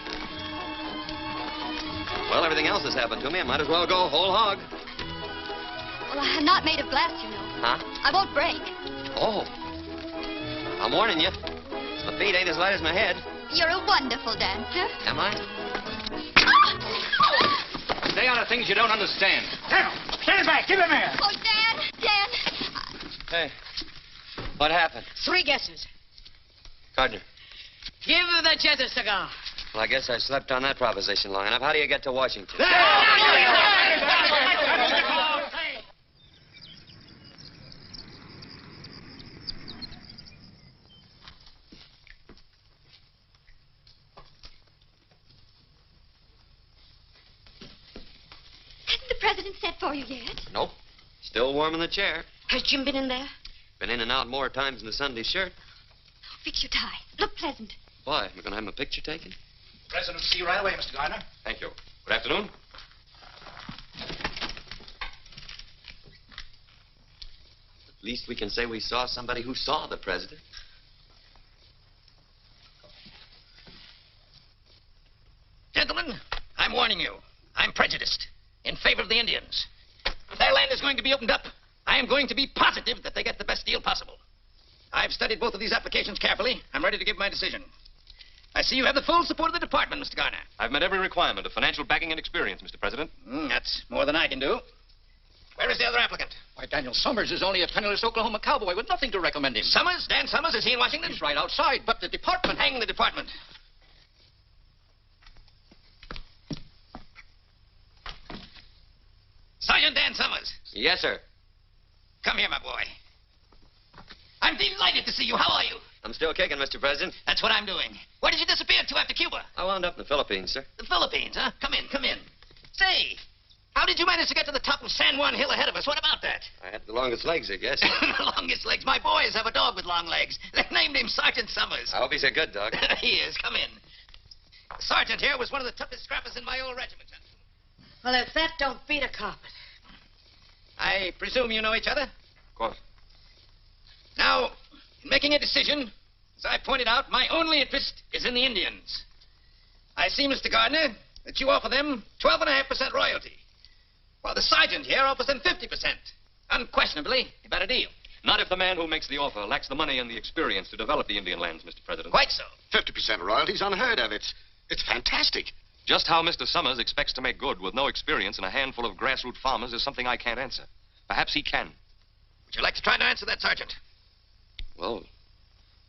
Well, everything else has happened to me. I might as well go whole hog. Well, I'm not made of glass, you know. Huh? I won't break. Oh. I'm warning you. My feet ain't as light as my head. You're a wonderful dancer. Am I? Stay out of things you don't understand. Donald, stand back. Give him here. Oh, Dan. Hey. What happened? 3 guesses. Gardner. Give the jet a cigar. Well, I guess I slept on that proposition long enough. How do you get to Washington? president sent for you yet? Nope. Still warm in the chair. Has Jim been in there? Been in and out more times than the Sunday shirt. Fix your tie. Look pleasant. Why? We're going to have him a picture taken? President will see you right away, Mr. Gardner. Thank you. Good afternoon. At least we can say we saw somebody who saw the president. Gentlemen, I'm warning you. I'm prejudiced in favor of the Indians. If their land is going to be opened up, I am going to be positive that they get the best deal possible. I've studied both of these applications carefully. I'm ready to give my decision. I see you have the full support of the department, Mr. Garner. I've met every requirement of financial backing and experience, Mr. President. That's more than I can do. Where is the other applicant? Why, Daniel Summers is only a penniless Oklahoma cowboy with nothing to recommend him. Summers? Dan Summers? Is he in Washington? He's right outside, but the department... Hang the department. Sergeant Dan Summers. Yes, sir. Come here, my boy. I'm delighted to see you. How are you? I'm still kicking, Mr. President. That's what I'm doing. Where did you disappear to after Cuba? I wound up in the Philippines, sir. The Philippines, huh? Come in, come in. Say, how did you manage to get to the top of San Juan Hill ahead of us? What about that? I had the longest legs, I guess. The longest legs. My boys have a dog with long legs. They named him Sergeant Summers. I hope he's a good dog. He is. Come in. The sergeant here was one of the toughest scrappers in my old regiment, gentlemen. Well, if that don't beat a carpet. I presume you know each other? Of course. Now, in making a decision, as I pointed out, my only interest is in the Indians. I see, Mr. Gardner, that you offer them 12.5% royalty, while the sergeant here offers them 50%. Unquestionably, a better deal. Not if the man who makes the offer lacks the money and the experience to develop the Indian lands, Mr. President. Quite so. 50% royalty's unheard of. It's fantastic. Just how Mr. Summers expects to make good with no experience and a handful of grassroots farmers is something I can't answer. Perhaps he can. Would you like to try to answer that, Sergeant? Well, what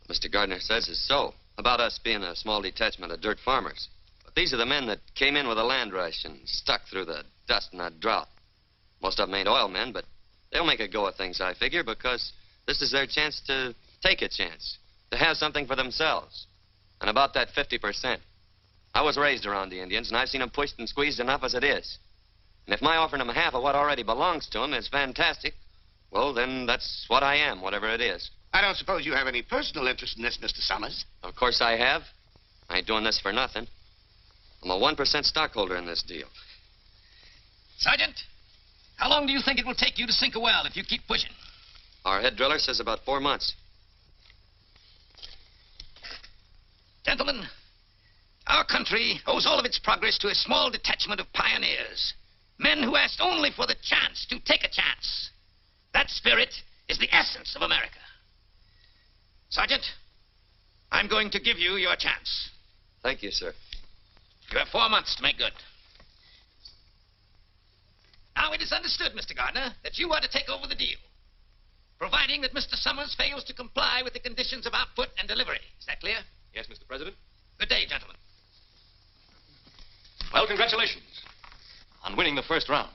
Mr. Gardner says is so. About us being a small detachment of dirt farmers. But these are the men that came in with a land rush and stuck through the dust and that drought. Most of them ain't oil men, but they'll make a go of things, I figure, because this is their chance to take a chance, to have something for themselves. And about that 50%. I was raised around the Indians, and I've seen them pushed and squeezed enough as it is. And if my offering them half of what already belongs to them is fantastic, well, then that's what I am, whatever it is. I don't suppose you have any personal interest in this, Mr. Summers. Of course I have. I ain't doing this for nothing. I'm a 1% stockholder in this deal. Sergeant, how long do you think it will take you to sink a well if you keep pushing? Our head driller says about 4 months. Gentlemen, our country owes all of its progress to a small detachment of pioneers. Men who asked only for the chance to take a chance. That spirit is the essence of America. Sergeant, I'm going to give you your chance. Thank you, sir. You have 4 months to make good. Now, it is understood, Mr. Gardner, that you are to take over the deal, providing that Mr. Summers fails to comply with the conditions of output and delivery. Is that clear? Yes, Mr. President. Good day, gentlemen. Well, congratulations on winning the first round.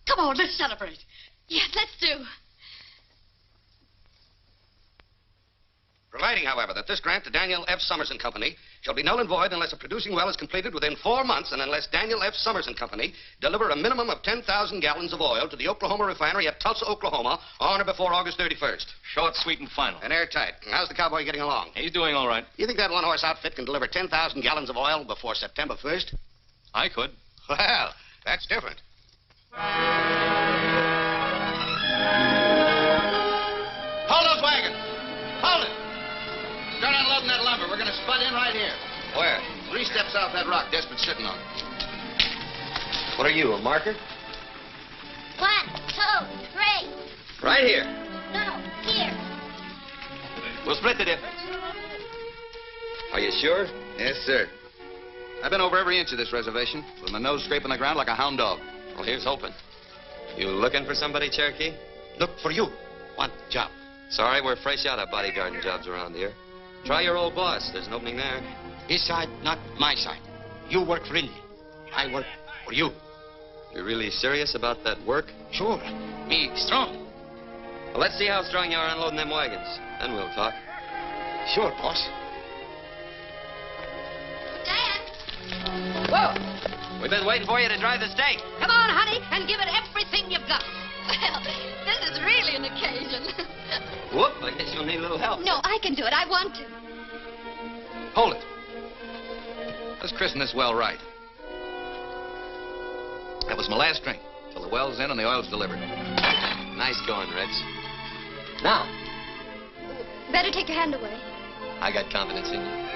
Come on, let's celebrate. Yes, let's do. Providing, however, that this grant to Daniel F. Summers and Company shall be null and void unless a producing well is completed within 4 months and unless Daniel F. Summers and Company deliver a minimum of 10,000 gallons of oil to the Oklahoma refinery at Tulsa, Oklahoma on or before August 31st. Short, sweet, and final. And airtight. How's the cowboy getting along? He's doing all right. You think that one-horse outfit can deliver 10,000 gallons of oil before September 1st? I could. Well, that's different. Hold those wagons. Hold it. Start unloading that lumber. We're going to spud in right here. Where? 3 steps off that rock Despert's sitting on. What are you, a marker? 1, 2, 3. Right here. No, here. We'll split the difference. Are you sure? Yes, sir. I've been over every inch of this reservation, with my nose scraping the ground like a hound dog. Well, here's hoping. You looking for somebody, Cherokee? Look for you. Want job. Sorry, we're fresh out of bodyguarding jobs around here. Try your old boss. There's an opening there. His side, not my side. You work for Indy. I work for you. You're really serious about that work? Sure. Me strong. Well, let's see how strong you are unloading them wagons. Then we'll talk. Sure, boss. Whoa. We've been waiting for you to drive the stake. Come on, honey, and give it everything you've got. Well, this is really an occasion. Whoop, I guess you'll need a little help. No, I can do it. I want to. Hold it. Let's christen this well right. That was my last drink. Till the well's in and the oil's delivered. Nice going, Reds. Now, Better take your hand away. I got confidence in you.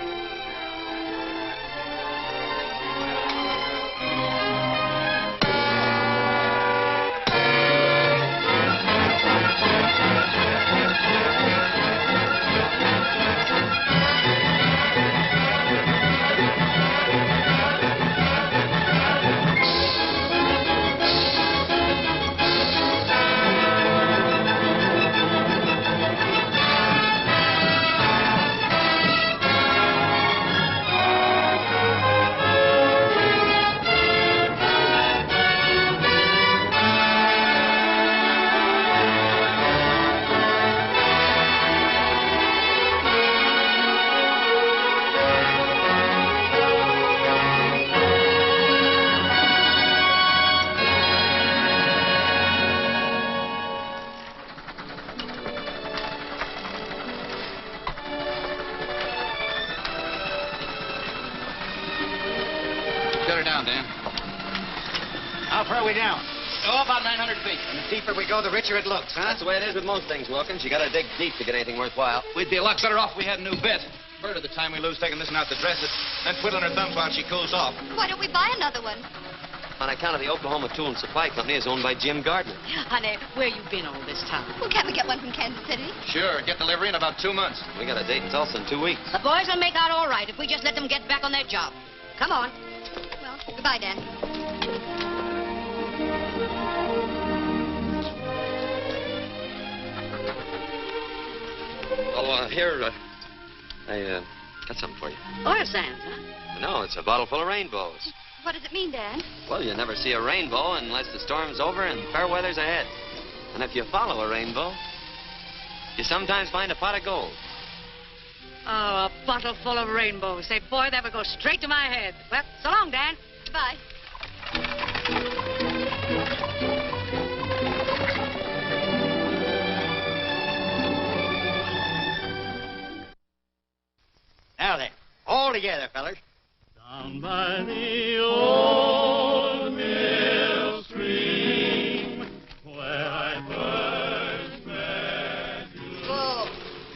Shut her down, Dan. How far are we down? Oh, about 900 feet. And the deeper we go, the richer it looks, huh? That's the way it is with most things, Wilkins. You gotta dig deep to get anything worthwhile. We'd be a lot better off if we had a new bit. Bird of the time we lose taking this one out to dress it, then twiddling her thumbs while she cools off. Why don't we buy another one? On account of the Oklahoma Tool and Supply Company is owned by Jim Gardner. Honey, where you been all this time? Well, can't we get one from Kansas City? Sure, get delivery in about 2 months. We got a date in Tulsa in 2 weeks. The boys will make out all right if we just let them get back on their job. Come on. Well, goodbye, Dan. Oh, here, I got something for you. Oil sands, huh? No, it's a bottle full of rainbows. What does it mean, Dan? Well, you never see a rainbow unless the storm's over and fair weather's ahead. And if you follow a rainbow, you sometimes find a pot of gold. Oh, a bottle full of rainbows. Say, boy, that would go straight to my head. Well, so long, Dan. Goodbye. Now then, all together, fellas. Down by the old mill stream, where I first met you. Whoa.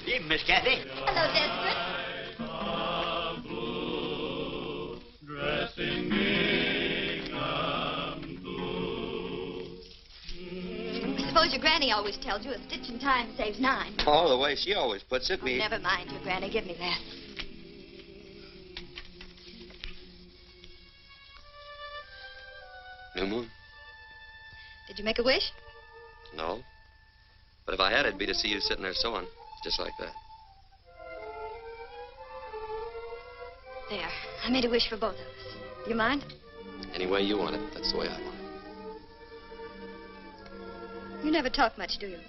Evening, Miss Kathy. Hello, Desperate. Of blue, dressed in gingham blue. I suppose your granny always tells you a stitch in time saves 9. Oh, the way she always puts it, Oh, never mind your granny. Give me that. New moon? Did you make a wish? No. But if I had, it'd be to see you sitting there sewing, just like that. There. I made a wish for both of us. Do you mind? Any way you want it, that's the way I want it. You never talk much, do you?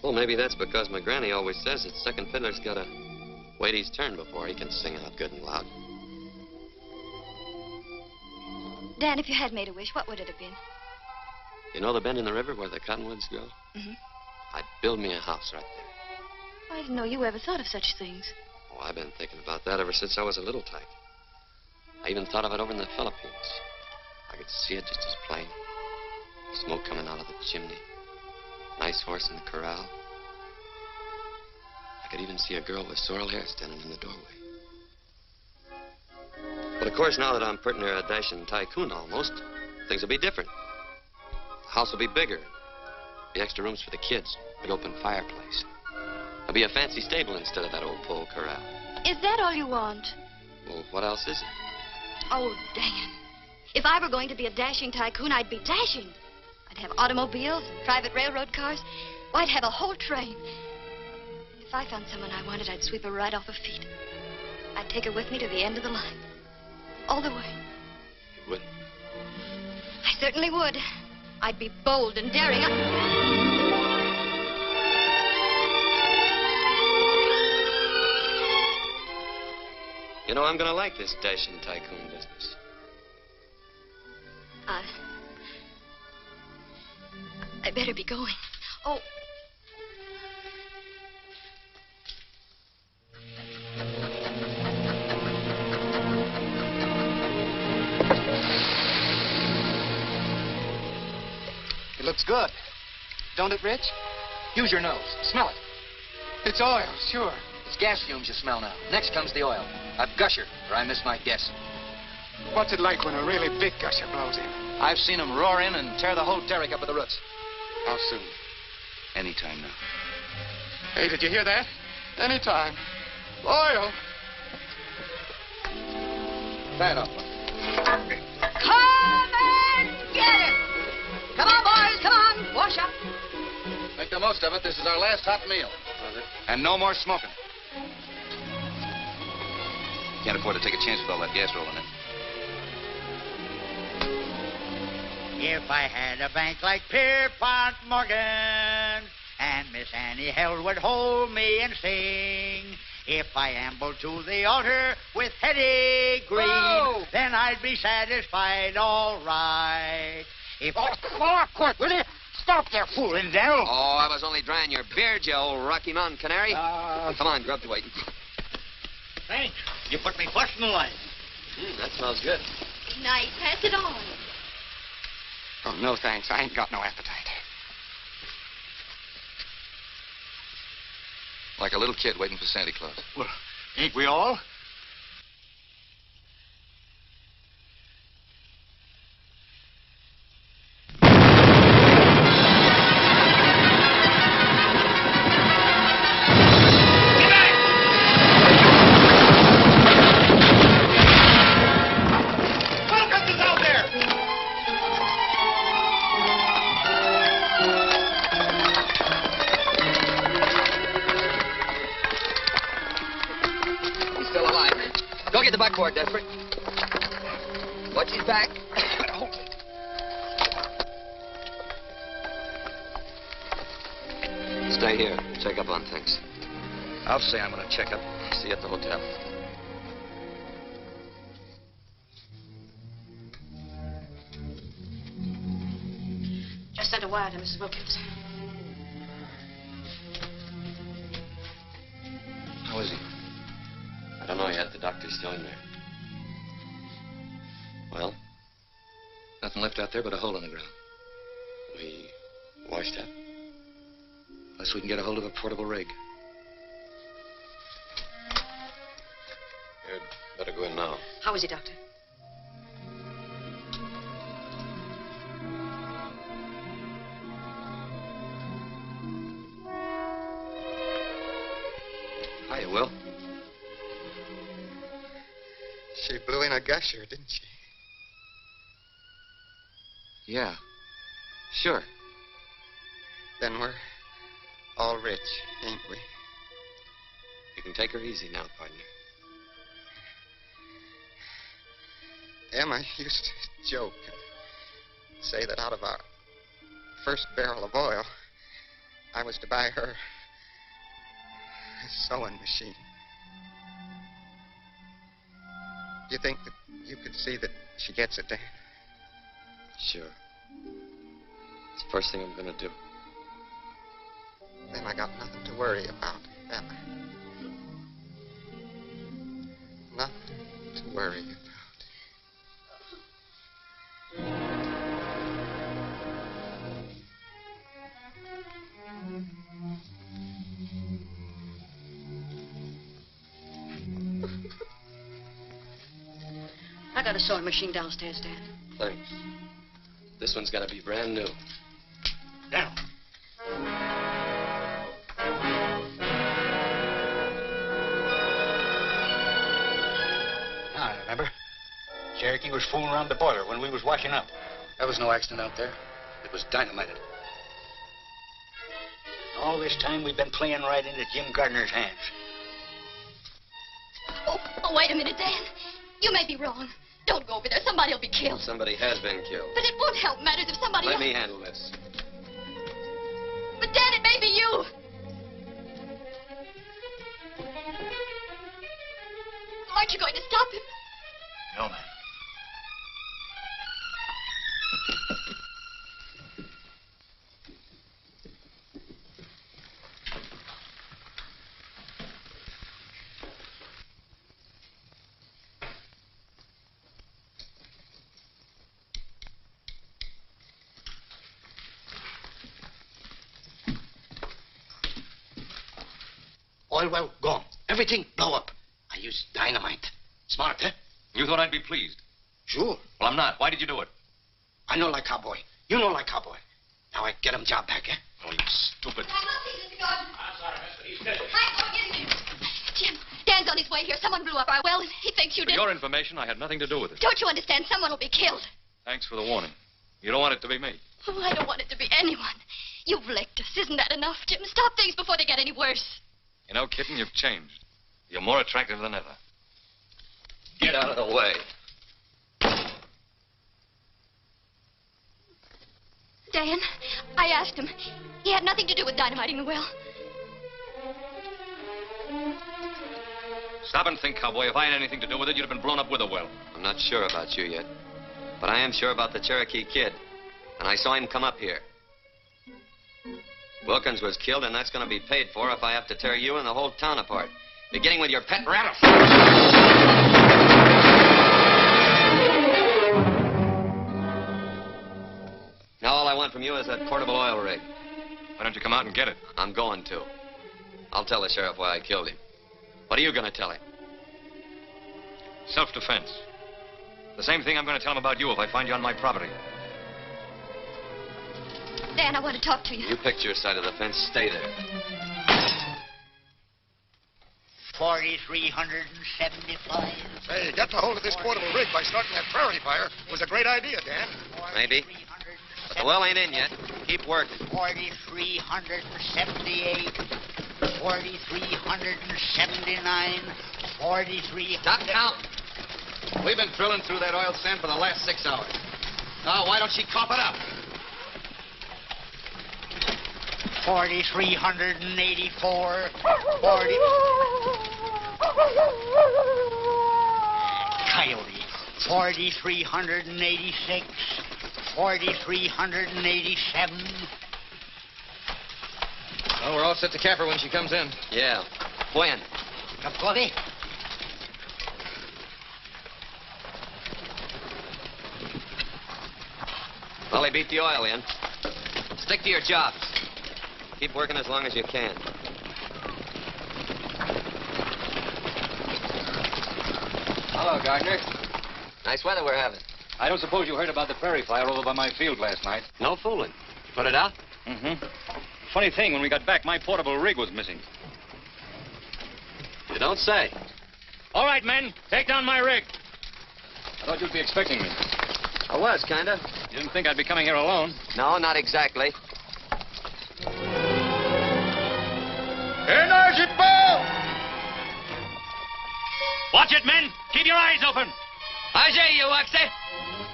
Well, maybe that's because my granny always says that second fiddler's got to wait his turn before he can sing out good and loud. Dan, if you had made a wish, what would it have been? You know the bend in the river where the cottonwoods grow? Mm-hmm. I'd build me a house right there. I didn't know you ever thought of such things. Oh, I've been thinking about that ever since I was a little tyke. I even thought of it over in the Philippines. I could see it just as plain. Smoke coming out of the chimney. Nice horse in the corral. I could even see a girl with sorrel hair standing in the doorway. But of course, now that I'm pretty near a dashing tycoon almost, things will be different. The house will be bigger. Be extra rooms for the kids. Big open fireplace. There'll be a fancy stable instead of that old pole corral. Is that all you want? Well, what else is it? Oh, Dan. If I were going to be a dashing tycoon, I'd be dashing. I'd have automobiles and private railroad cars. Why, I'd have a whole train. If I found someone I wanted, I'd sweep her right off her feet. I'd take her with me to the end of the line. All the way. You would? I certainly would. I'd be bold and daring. You know, I'm going to like this dashing tycoon business. I better be going. Oh. It looks good. Don't it, Rich? Use your nose. Smell it. It's oil, sure. It's gas fumes you smell now. Next comes the oil. A gusher, or I missed my guess. What's it like when a really big gusher blows in? I've seen them roar in and tear the whole derrick up at the roots. How soon? Anytime now. Hey, did you hear that? Anytime. Oil. That up. Come and get it! Come on, boys, come on. Wash up. Make the most of it. This is our last hot meal. And no more smoking. Can't afford to take a chance with all that gas rolling in. If I had a bank like Pierpont Morgan, and Miss Annie Held would hold me and sing, if I ambled to the altar with Hetty Green, then I'd be satisfied all right. If quick, will you? Stop there fooling, Daniel. Oh, I was only drying your beard, you old Rocky Mountain canary. Come on, grub's waiting. Thanks. You put me first in the line. That smells good. Nice. Pass it on. Oh, no thanks. I ain't got no appetite. Like a little kid waiting for Santa Claus. Well, ain't we all? Get the buckboard, Desperate. Watch his back. Stay here. Check up on things. I'll say I'm going to check up. See you at the hotel. Just sent a wire to Mrs. Wilkins. How is he? I don't know yet. The doctor's still in there. Well? Nothing left out there but a hole in the ground. We washed up. Unless we can get a hold of a portable rig. You'd better go in now. How is he, Doctor? Hiya, Will. She blew in a gusher, didn't she? Yeah. Sure. Then we're all rich, ain't we? You can take her easy now, partner. Emma used to joke and say that out of our first barrel of oil, I was to buy her a sewing machine. Do you think that you could see that she gets it, Dan? Sure. It's the first thing I'm going to do. Then I got nothing to worry about, Emma. Nothing to worry about. I got a sewing machine downstairs, Dad. Thanks. This one's got to be brand new. Down. I remember. Cherokee was fooling around the boiler when we was washing up. There was no accident out there. It was dynamited. All this time we've been playing right into Jim Gardner's hands. Oh, wait a minute, Dan. You may be wrong. Don't go over there. Somebody will be killed. Somebody has been killed. But it won't help matters if somebody Let else... me handle this. But, Dan, it may be you. Aren't you going to stop him? No, man. Well, gone. Everything blow up. I used dynamite. Smart, eh? You thought I'd be pleased. Sure. Well, I'm not. Why did you do it? I know like cowboy. You know like cowboy. Now I get him job back, eh? Oh, you stupid. Jim, Dan's on his way here. Someone blew up our well, and he thinks you For did. your information, I had nothing to do with it. Don't you understand? Someone will be killed. Thanks for the warning. You don't want it to be me. Oh, I don't want it to be anyone. You've licked us. Isn't that enough, Jim? Stop things before they get any worse. You know, kitten, you've changed. You're more attractive than ever. Get out of the way. Dan, I asked him. He had nothing to do with dynamiting the well. Stop and think, cowboy. If I had anything to do with it, you'd have been blown up with a well. I'm not sure about you yet. But I am sure about the Cherokee Kid. And I saw him come up here. Wilkins was killed, and that's going to be paid for if I have to tear you and the whole town apart. Beginning with your pet rattle. Now all I want from you is that portable oil rig. Why don't you come out and get it? I'm going to. I'll tell the sheriff why I killed him. What are you going to tell him? Self-defense. The same thing I'm going to tell him about you if I find you on my property. Dan, I want to talk to you. You picked your side of the fence. Stay there. 4,375. Say, getting a hold of this portable rig by starting that prairie fire was a great idea, Dan. Maybe. But the well ain't in yet. Keep working. 4,378. 4,379. 4,300. Stop counting. We've been drilling through that oil sand for the last 6 hours. Now, why don't she cough it up? 4,384. 40. Coyote. 4,386. 4,387. Well, we're all set to cap her when she comes in. Yeah. When? Cup of coffee? Well, they beat the oil in. Stick to your jobs. Keep working as long as you can. Hello, Gardner. Nice weather we're having. I don't suppose you heard about the prairie fire over by my field last night. No fooling. Put it out? Mm-hmm. Funny thing, when we got back, my portable rig was missing. You don't say. All right, men, take down my rig. I thought you'd be expecting me. I was, kinda. You didn't think I'd be coming here alone? No, not exactly. Energy ball! Watch it, men. Keep your eyes open. Ajay, you oxe.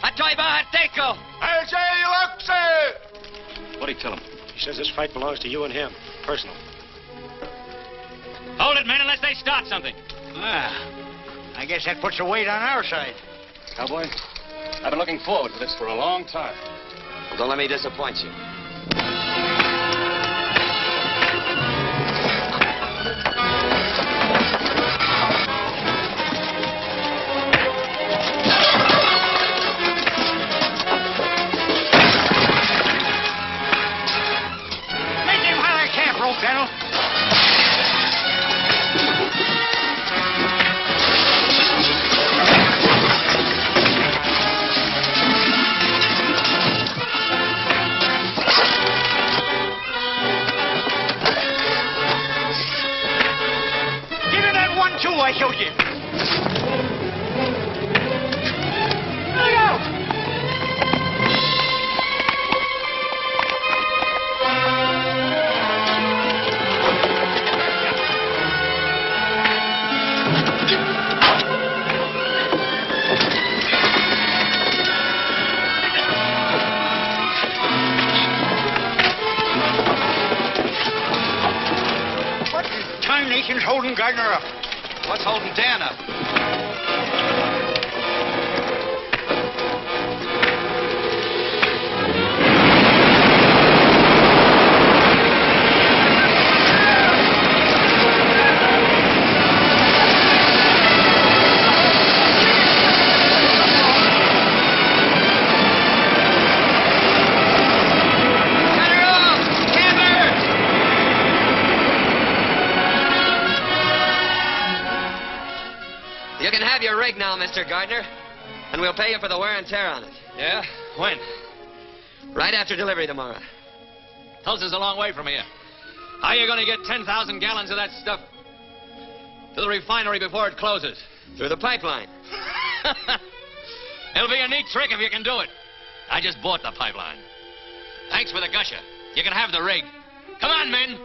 Atoiba Hateko. Ajay, you oxe! What'd he tell him? He says this fight belongs to you and him. Personal. Hold it, men, unless they start something. I guess that puts a weight on our side. Cowboy, I've been looking forward to this for a long time. Well, don't let me disappoint you. Make him while I can't, rope, Daniel. Give him that 1-2 I showed you. Look out! What in tarnation's holding Gardner up? What's holding Dan up? rig now, Mr. Gardner. And we'll pay you for the wear and tear on it. Yeah? When? Right after delivery tomorrow. Tulsa's a long way from here. How are you going to get 10,000 gallons of that stuff to the refinery before it closes? Through the pipeline. It'll be a neat trick if you can do it. I just bought the pipeline. Thanks for the gusher. You can have the rig. Come on, men.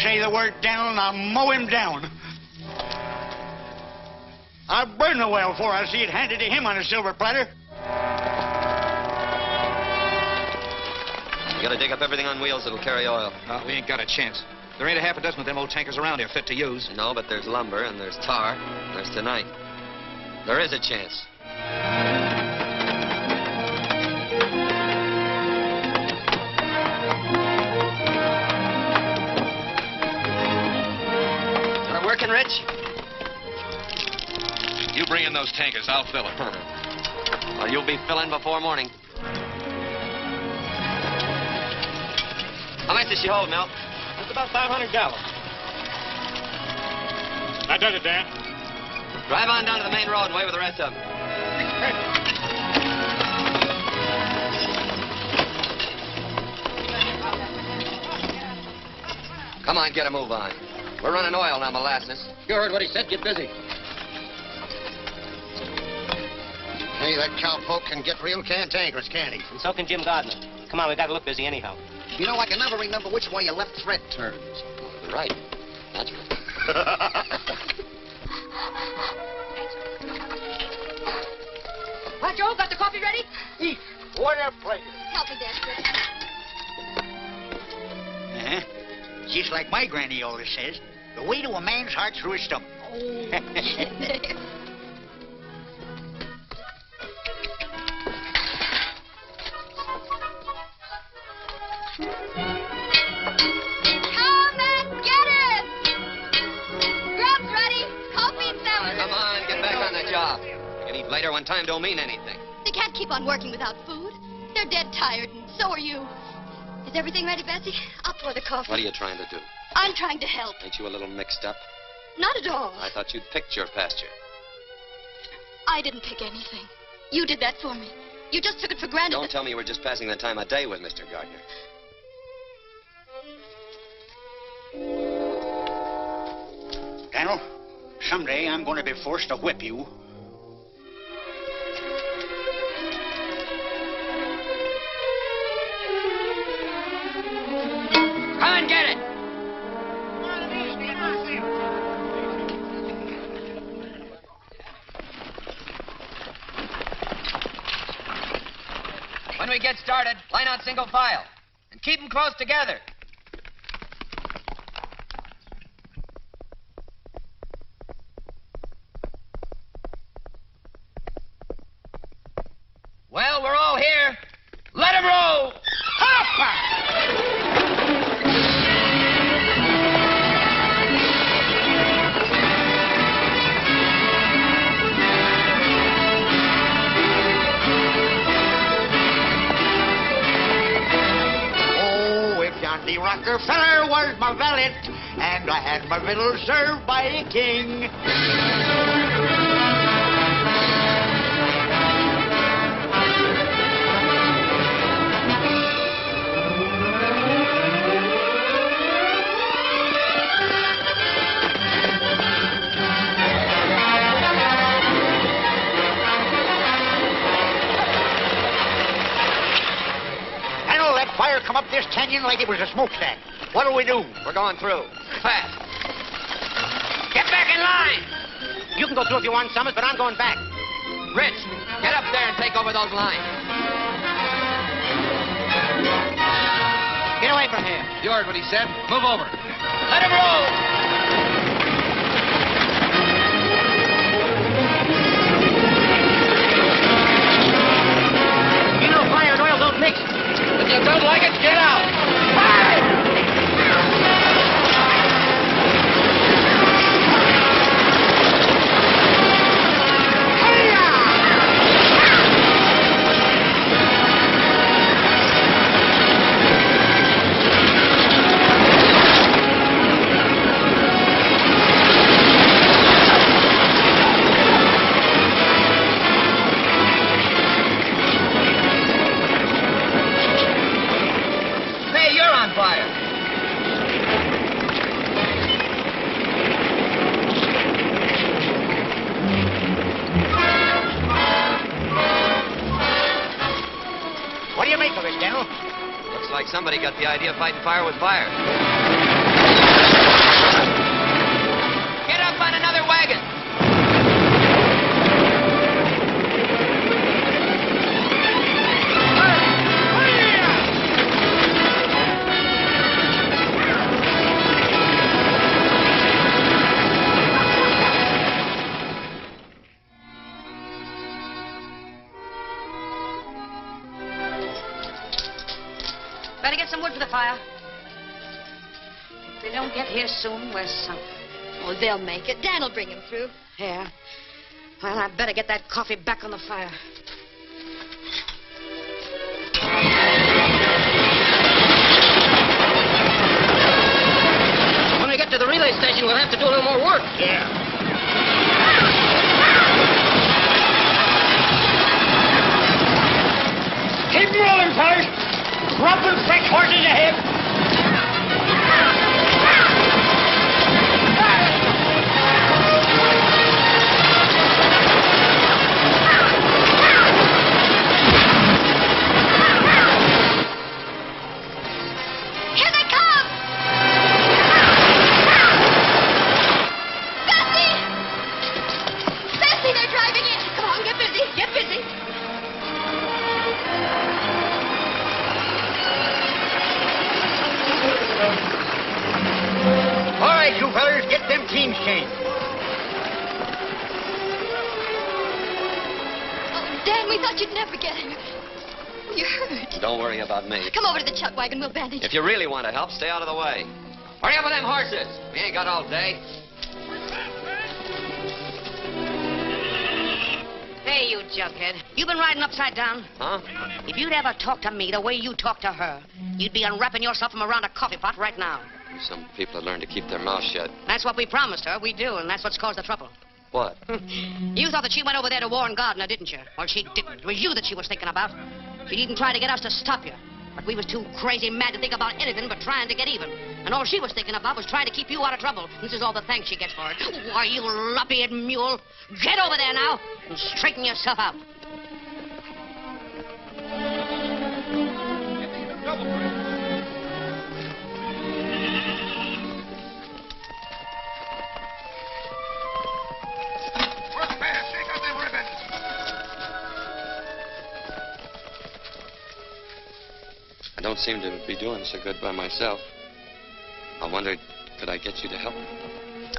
Say the word, Daniel, and I'll mow him down. I'll burn the well before I see it handed to him on a silver platter. You gotta dig up everything on wheels that'll carry oil. We ain't got a chance. There ain't a half a dozen of them old tankers around here fit to use. No, but there's lumber, and there's tar, and there's tonight. There is a chance. Got it working, Rich? You bring in those tankers. I'll fill them. Well, you'll be filling before morning. How much does she hold, Mel? It's about 500 gallons. That does it, Dan. Drive on down to the main road and wait with the rest of them. Come on, get a move on. We're running oil now, molasses. You heard what he said. Get busy. Hey, that cowpoke can get real cantankerous, can't he? And so can Jim Gardner. Come on, we got to look busy anyhow. You know, I can never remember which way your left thread turns. Right. That's right. What, Joe? Got the coffee ready? Eat. What a pleasure. Help me, Dad. Uh-huh. Just like my granny always says, the way to a man's heart through his stomach. Come and get it! Grub's ready. Coffee and sandwiches. Come on, get back on the job. You can eat later when time don't mean anything. They can't keep on working without food. They're dead tired, and so are you. Is everything ready, Bessie? I'll pour the coffee. What are you trying to do? I'm trying to help. Ain't you a little mixed up? Not at all. I thought you'd picked your pasture. I didn't pick anything. You did that for me. You just took it for granted. Don't tell me you were just passing the time of day with Mr. Gardner. Daniel, someday I'm going to be forced to whip you. Come and get it! When we get started, line out single file. And keep them close together. Well, we're all here. Let 'em roll! Oh, if Johnny Rockefeller was my valet, and I had my victuals served by a king. Fire come up this canyon like it was a smokestack. What'll we do? We're going through. Fast. Get back in line! You can go through if you want, Summers, but I'm going back. Rich, get up there and take over those lines. Get away from here. You heard what he said. Move over. Let him roll! You know fire and oil don't mix. If you don't like it, get out! Fire! of it, Daniel. Looks like somebody got the idea of fighting fire with fire. Get up on another wagon. Better get some wood for the fire. If they don't get here soon, we're sunk. Oh, they'll make it. Dan'll bring him through. Yeah. Well, I better get that coffee back on the fire. When we get to the relay station, we'll have to do a little more work. Yeah. Keep rolling, fellas. Rumble fresh horses ahead. Here they come! Bessie! Bessie, they're driving in. Come on, get busy. Get busy. All right, you fellas, get them teams changed. Oh, Dan, we thought you'd never get him. You're hurt. Don't worry about me. Come over to the chuck wagon. We'll bandage If you really want to help, stay out of the way. Hurry up with them horses. We ain't got all day. Hey, you junkhead. You've been riding upside down. Huh? If you'd ever talk to me the way you talk to her, you'd be unwrapping yourself from around a coffee pot right now. Some people have learned to keep their mouths shut. That's what we promised her. We do, and that's what's caused the trouble. What? You thought that she went over there to warn Gardner, didn't you? Well, she didn't. It was you that she was thinking about. She'd even tried to get us to stop you. But we was too crazy mad to think about anything but trying to get even. And all she was thinking about was trying to keep you out of trouble. This is all the thanks she gets for it. Why, you lop-eared mule. Get over there now and straighten yourself out. Workman, shake out them ribbons. I don't seem to be doing so good by myself. I wondered, could I get you to help me?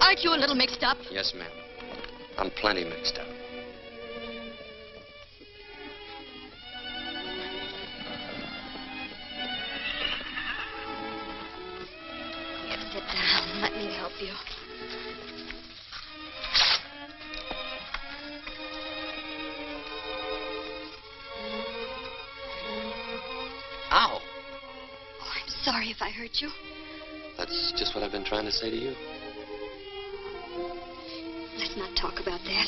Aren't you a little mixed up? Yes, ma'am. I'm plenty mixed up. Sit down. Let me help you. Ow! Oh, I'm sorry if I hurt you. That's just what I've been trying to say to you. Let's not talk about that.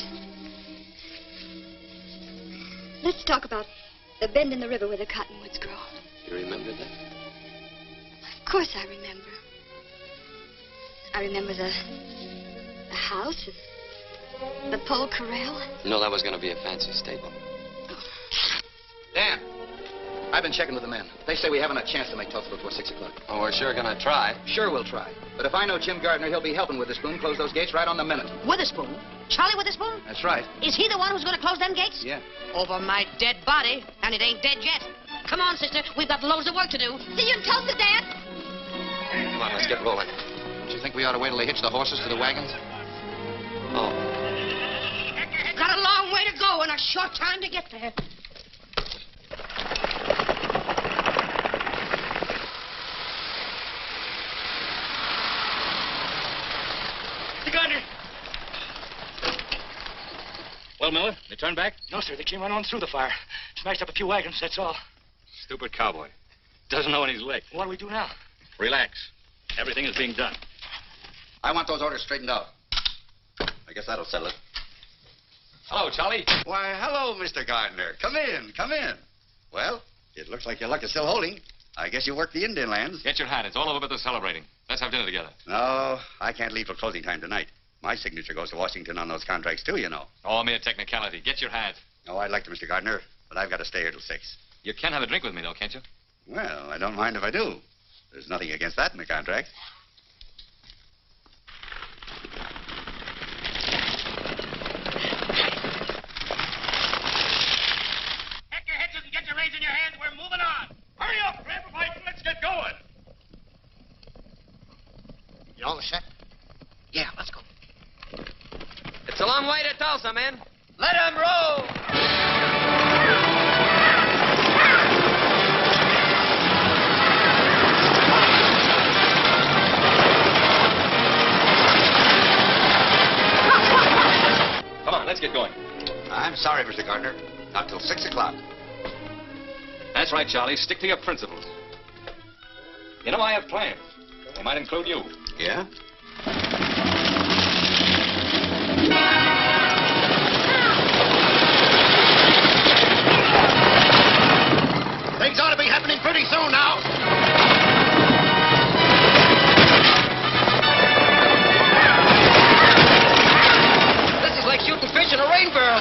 Let's talk about the bend in the river where the cottonwoods grow. You remember that? Of course I remember. I remember the house and the pole corral. You know that was going to be a fancy stable. Dan, I've been checking with the men. They say we haven't a chance to make Tulsa before 6 o'clock. Oh, we're sure going to try. Sure, we'll try. But if I know Jim Gardner, he'll be helping Witherspoon close those gates right on the minute. Witherspoon? Charlie Witherspoon? That's right. Is he the one who's going to close them gates? Yeah. Over my dead body, and it ain't dead yet. Come on, sister. We've got loads of work to do. See you in Tulsa, Dan. Come on, let's get rolling. Don't you think we ought to wait till they hitch the horses to the wagons? Oh. Got a long way to go and a short time to get there. The Gardner. Well, Miller, they turned back? No, sir. They came right on through the fire. Smashed up a few wagons, that's all. Stupid cowboy. Doesn't know when he's licked. What do we do now? Relax. Everything is being done. I want those orders straightened out. I guess that'll settle it. Hello, Charlie. Why, hello, Mr. Gardner. Come in, come in. Well, it looks like your luck is still holding. I guess you work the Indian lands. Get your hat. It's all over but the celebrating. Let's have dinner together. No, I can't leave till closing time tonight. My signature goes to Washington on those contracts, too, you know. Oh, mere technicality. Get your hat. Oh, I'd like to, Mr. Gardner, but I've got to stay here till 6. You can have a drink with me, though, can't you? Well, I don't mind if I do. There's nothing against that in the contract. Pack your hitches and get your reins in your hands. We're moving on. Hurry up, grab a bite, and let's get going. You all set? Yeah, let's go. It's a long way to Tulsa, men. Let 'em roll. Come on, let's get going. I'm sorry, Mr. Gardner. Not till 6 o'clock. That's right, Charlie. Stick to your principles. You know, I have plans. They might include you. Yeah? Things ought to be happening pretty soon now. This is like shooting fish in a rain barrel.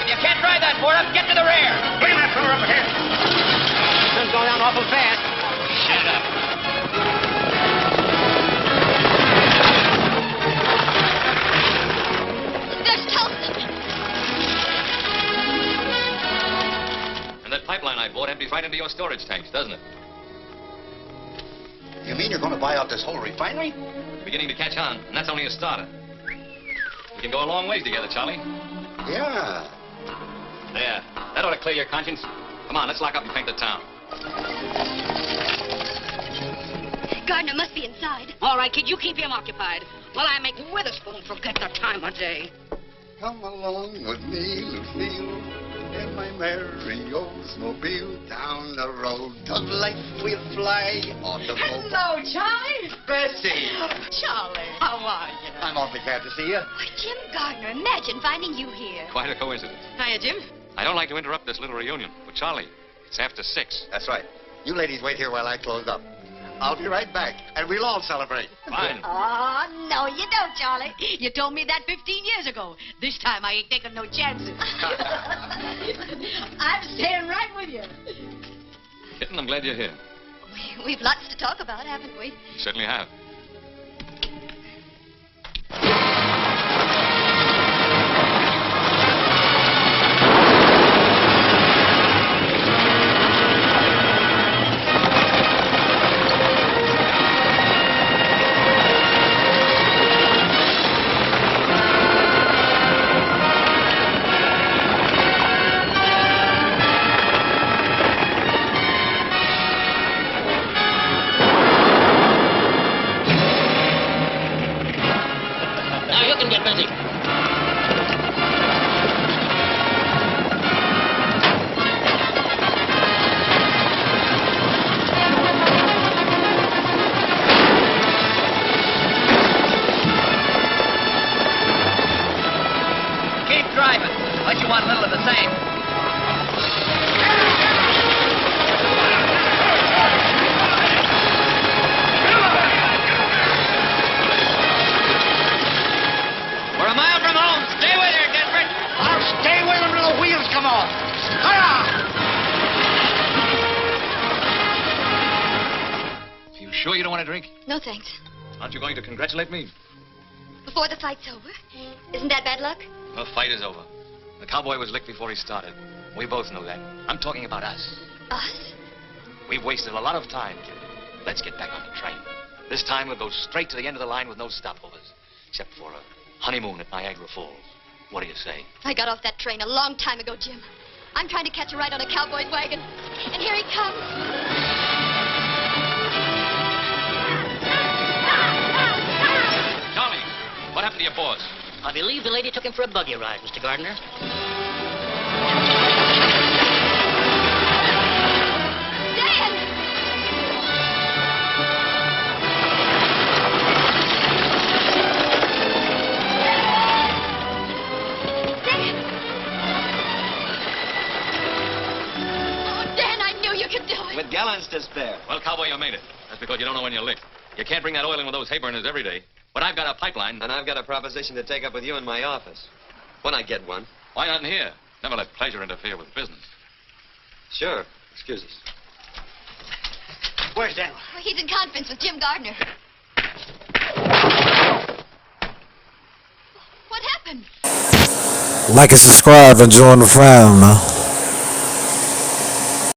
If you can't drive that board up, get to the rear. Bring that fella up ahead. Sun's going down awful fast. Shut up. There's Tulsa. And that pipeline I bought empties right into your storage tanks, doesn't it? You mean you're going to buy out this whole refinery? Beginning to catch on, and that's only a starter. We can go a long ways together, Charlie. Yeah. There. That ought to clear your conscience. Come on, let's lock up and paint the town. Gardner must be inside. All right, kid, you keep him occupied while I make Witherspoon forget the time of day. Come along with me, Lucille, in my merry Oldsmobile. Down the road of life we'll fly. Automobile. Hello, Charlie. Bessie. Charlie, how are you? I'm awfully glad to see you. Why, Jim Gardner, imagine finding you here. Quite a coincidence. Hiya, Jim. I don't like to interrupt this little reunion, but Charlie, it's after 6. That's right. You ladies wait here while I close up. I'll be right back, and we'll all celebrate. Fine. Oh, no, you don't, Charlie. You told me that 15 years ago. This time I ain't taking no chances. I'm staying right with you. Kitten, I'm glad you're here. We've lots to talk about, haven't we? You certainly have. Now you can get busy. Keep driving, unless you want a little of the same. We're a mile from home. Stay with her, Desperate. I'll stay with him till the wheels come off. Hurrah! You sure you don't want a drink? No, thanks. Aren't you going to congratulate me? Before the fight's over. Isn't that bad luck? The fight is over. The cowboy was licked before he started. We both know that. I'm talking about us. Us? We've wasted a lot of time, kid. Let's get back on the train. This time we'll go straight to the end of the line with no stopovers. Except for a honeymoon at Niagara Falls. What do you say? I got off that train a long time ago, Jim. I'm trying to catch a ride on a cowboy's wagon. And here he comes. Charlie, what happened to your boss? I believe the lady took him for a buggy ride, Mr. Gardner. Dan! can do it. With gallons to spare. Well, cowboy, you made it. That's because you don't know when you lick. You can't bring that oil in with those hay burners every day. But I've got a pipeline. And I've got a proposition to take up with you in my office. When I get one. Why not in here? Never let pleasure interfere with business. Sure. Excuse us. Where's Daniel? Oh, he's in conference with Jim Gardner. What happened? Like and subscribe and join the fam, man.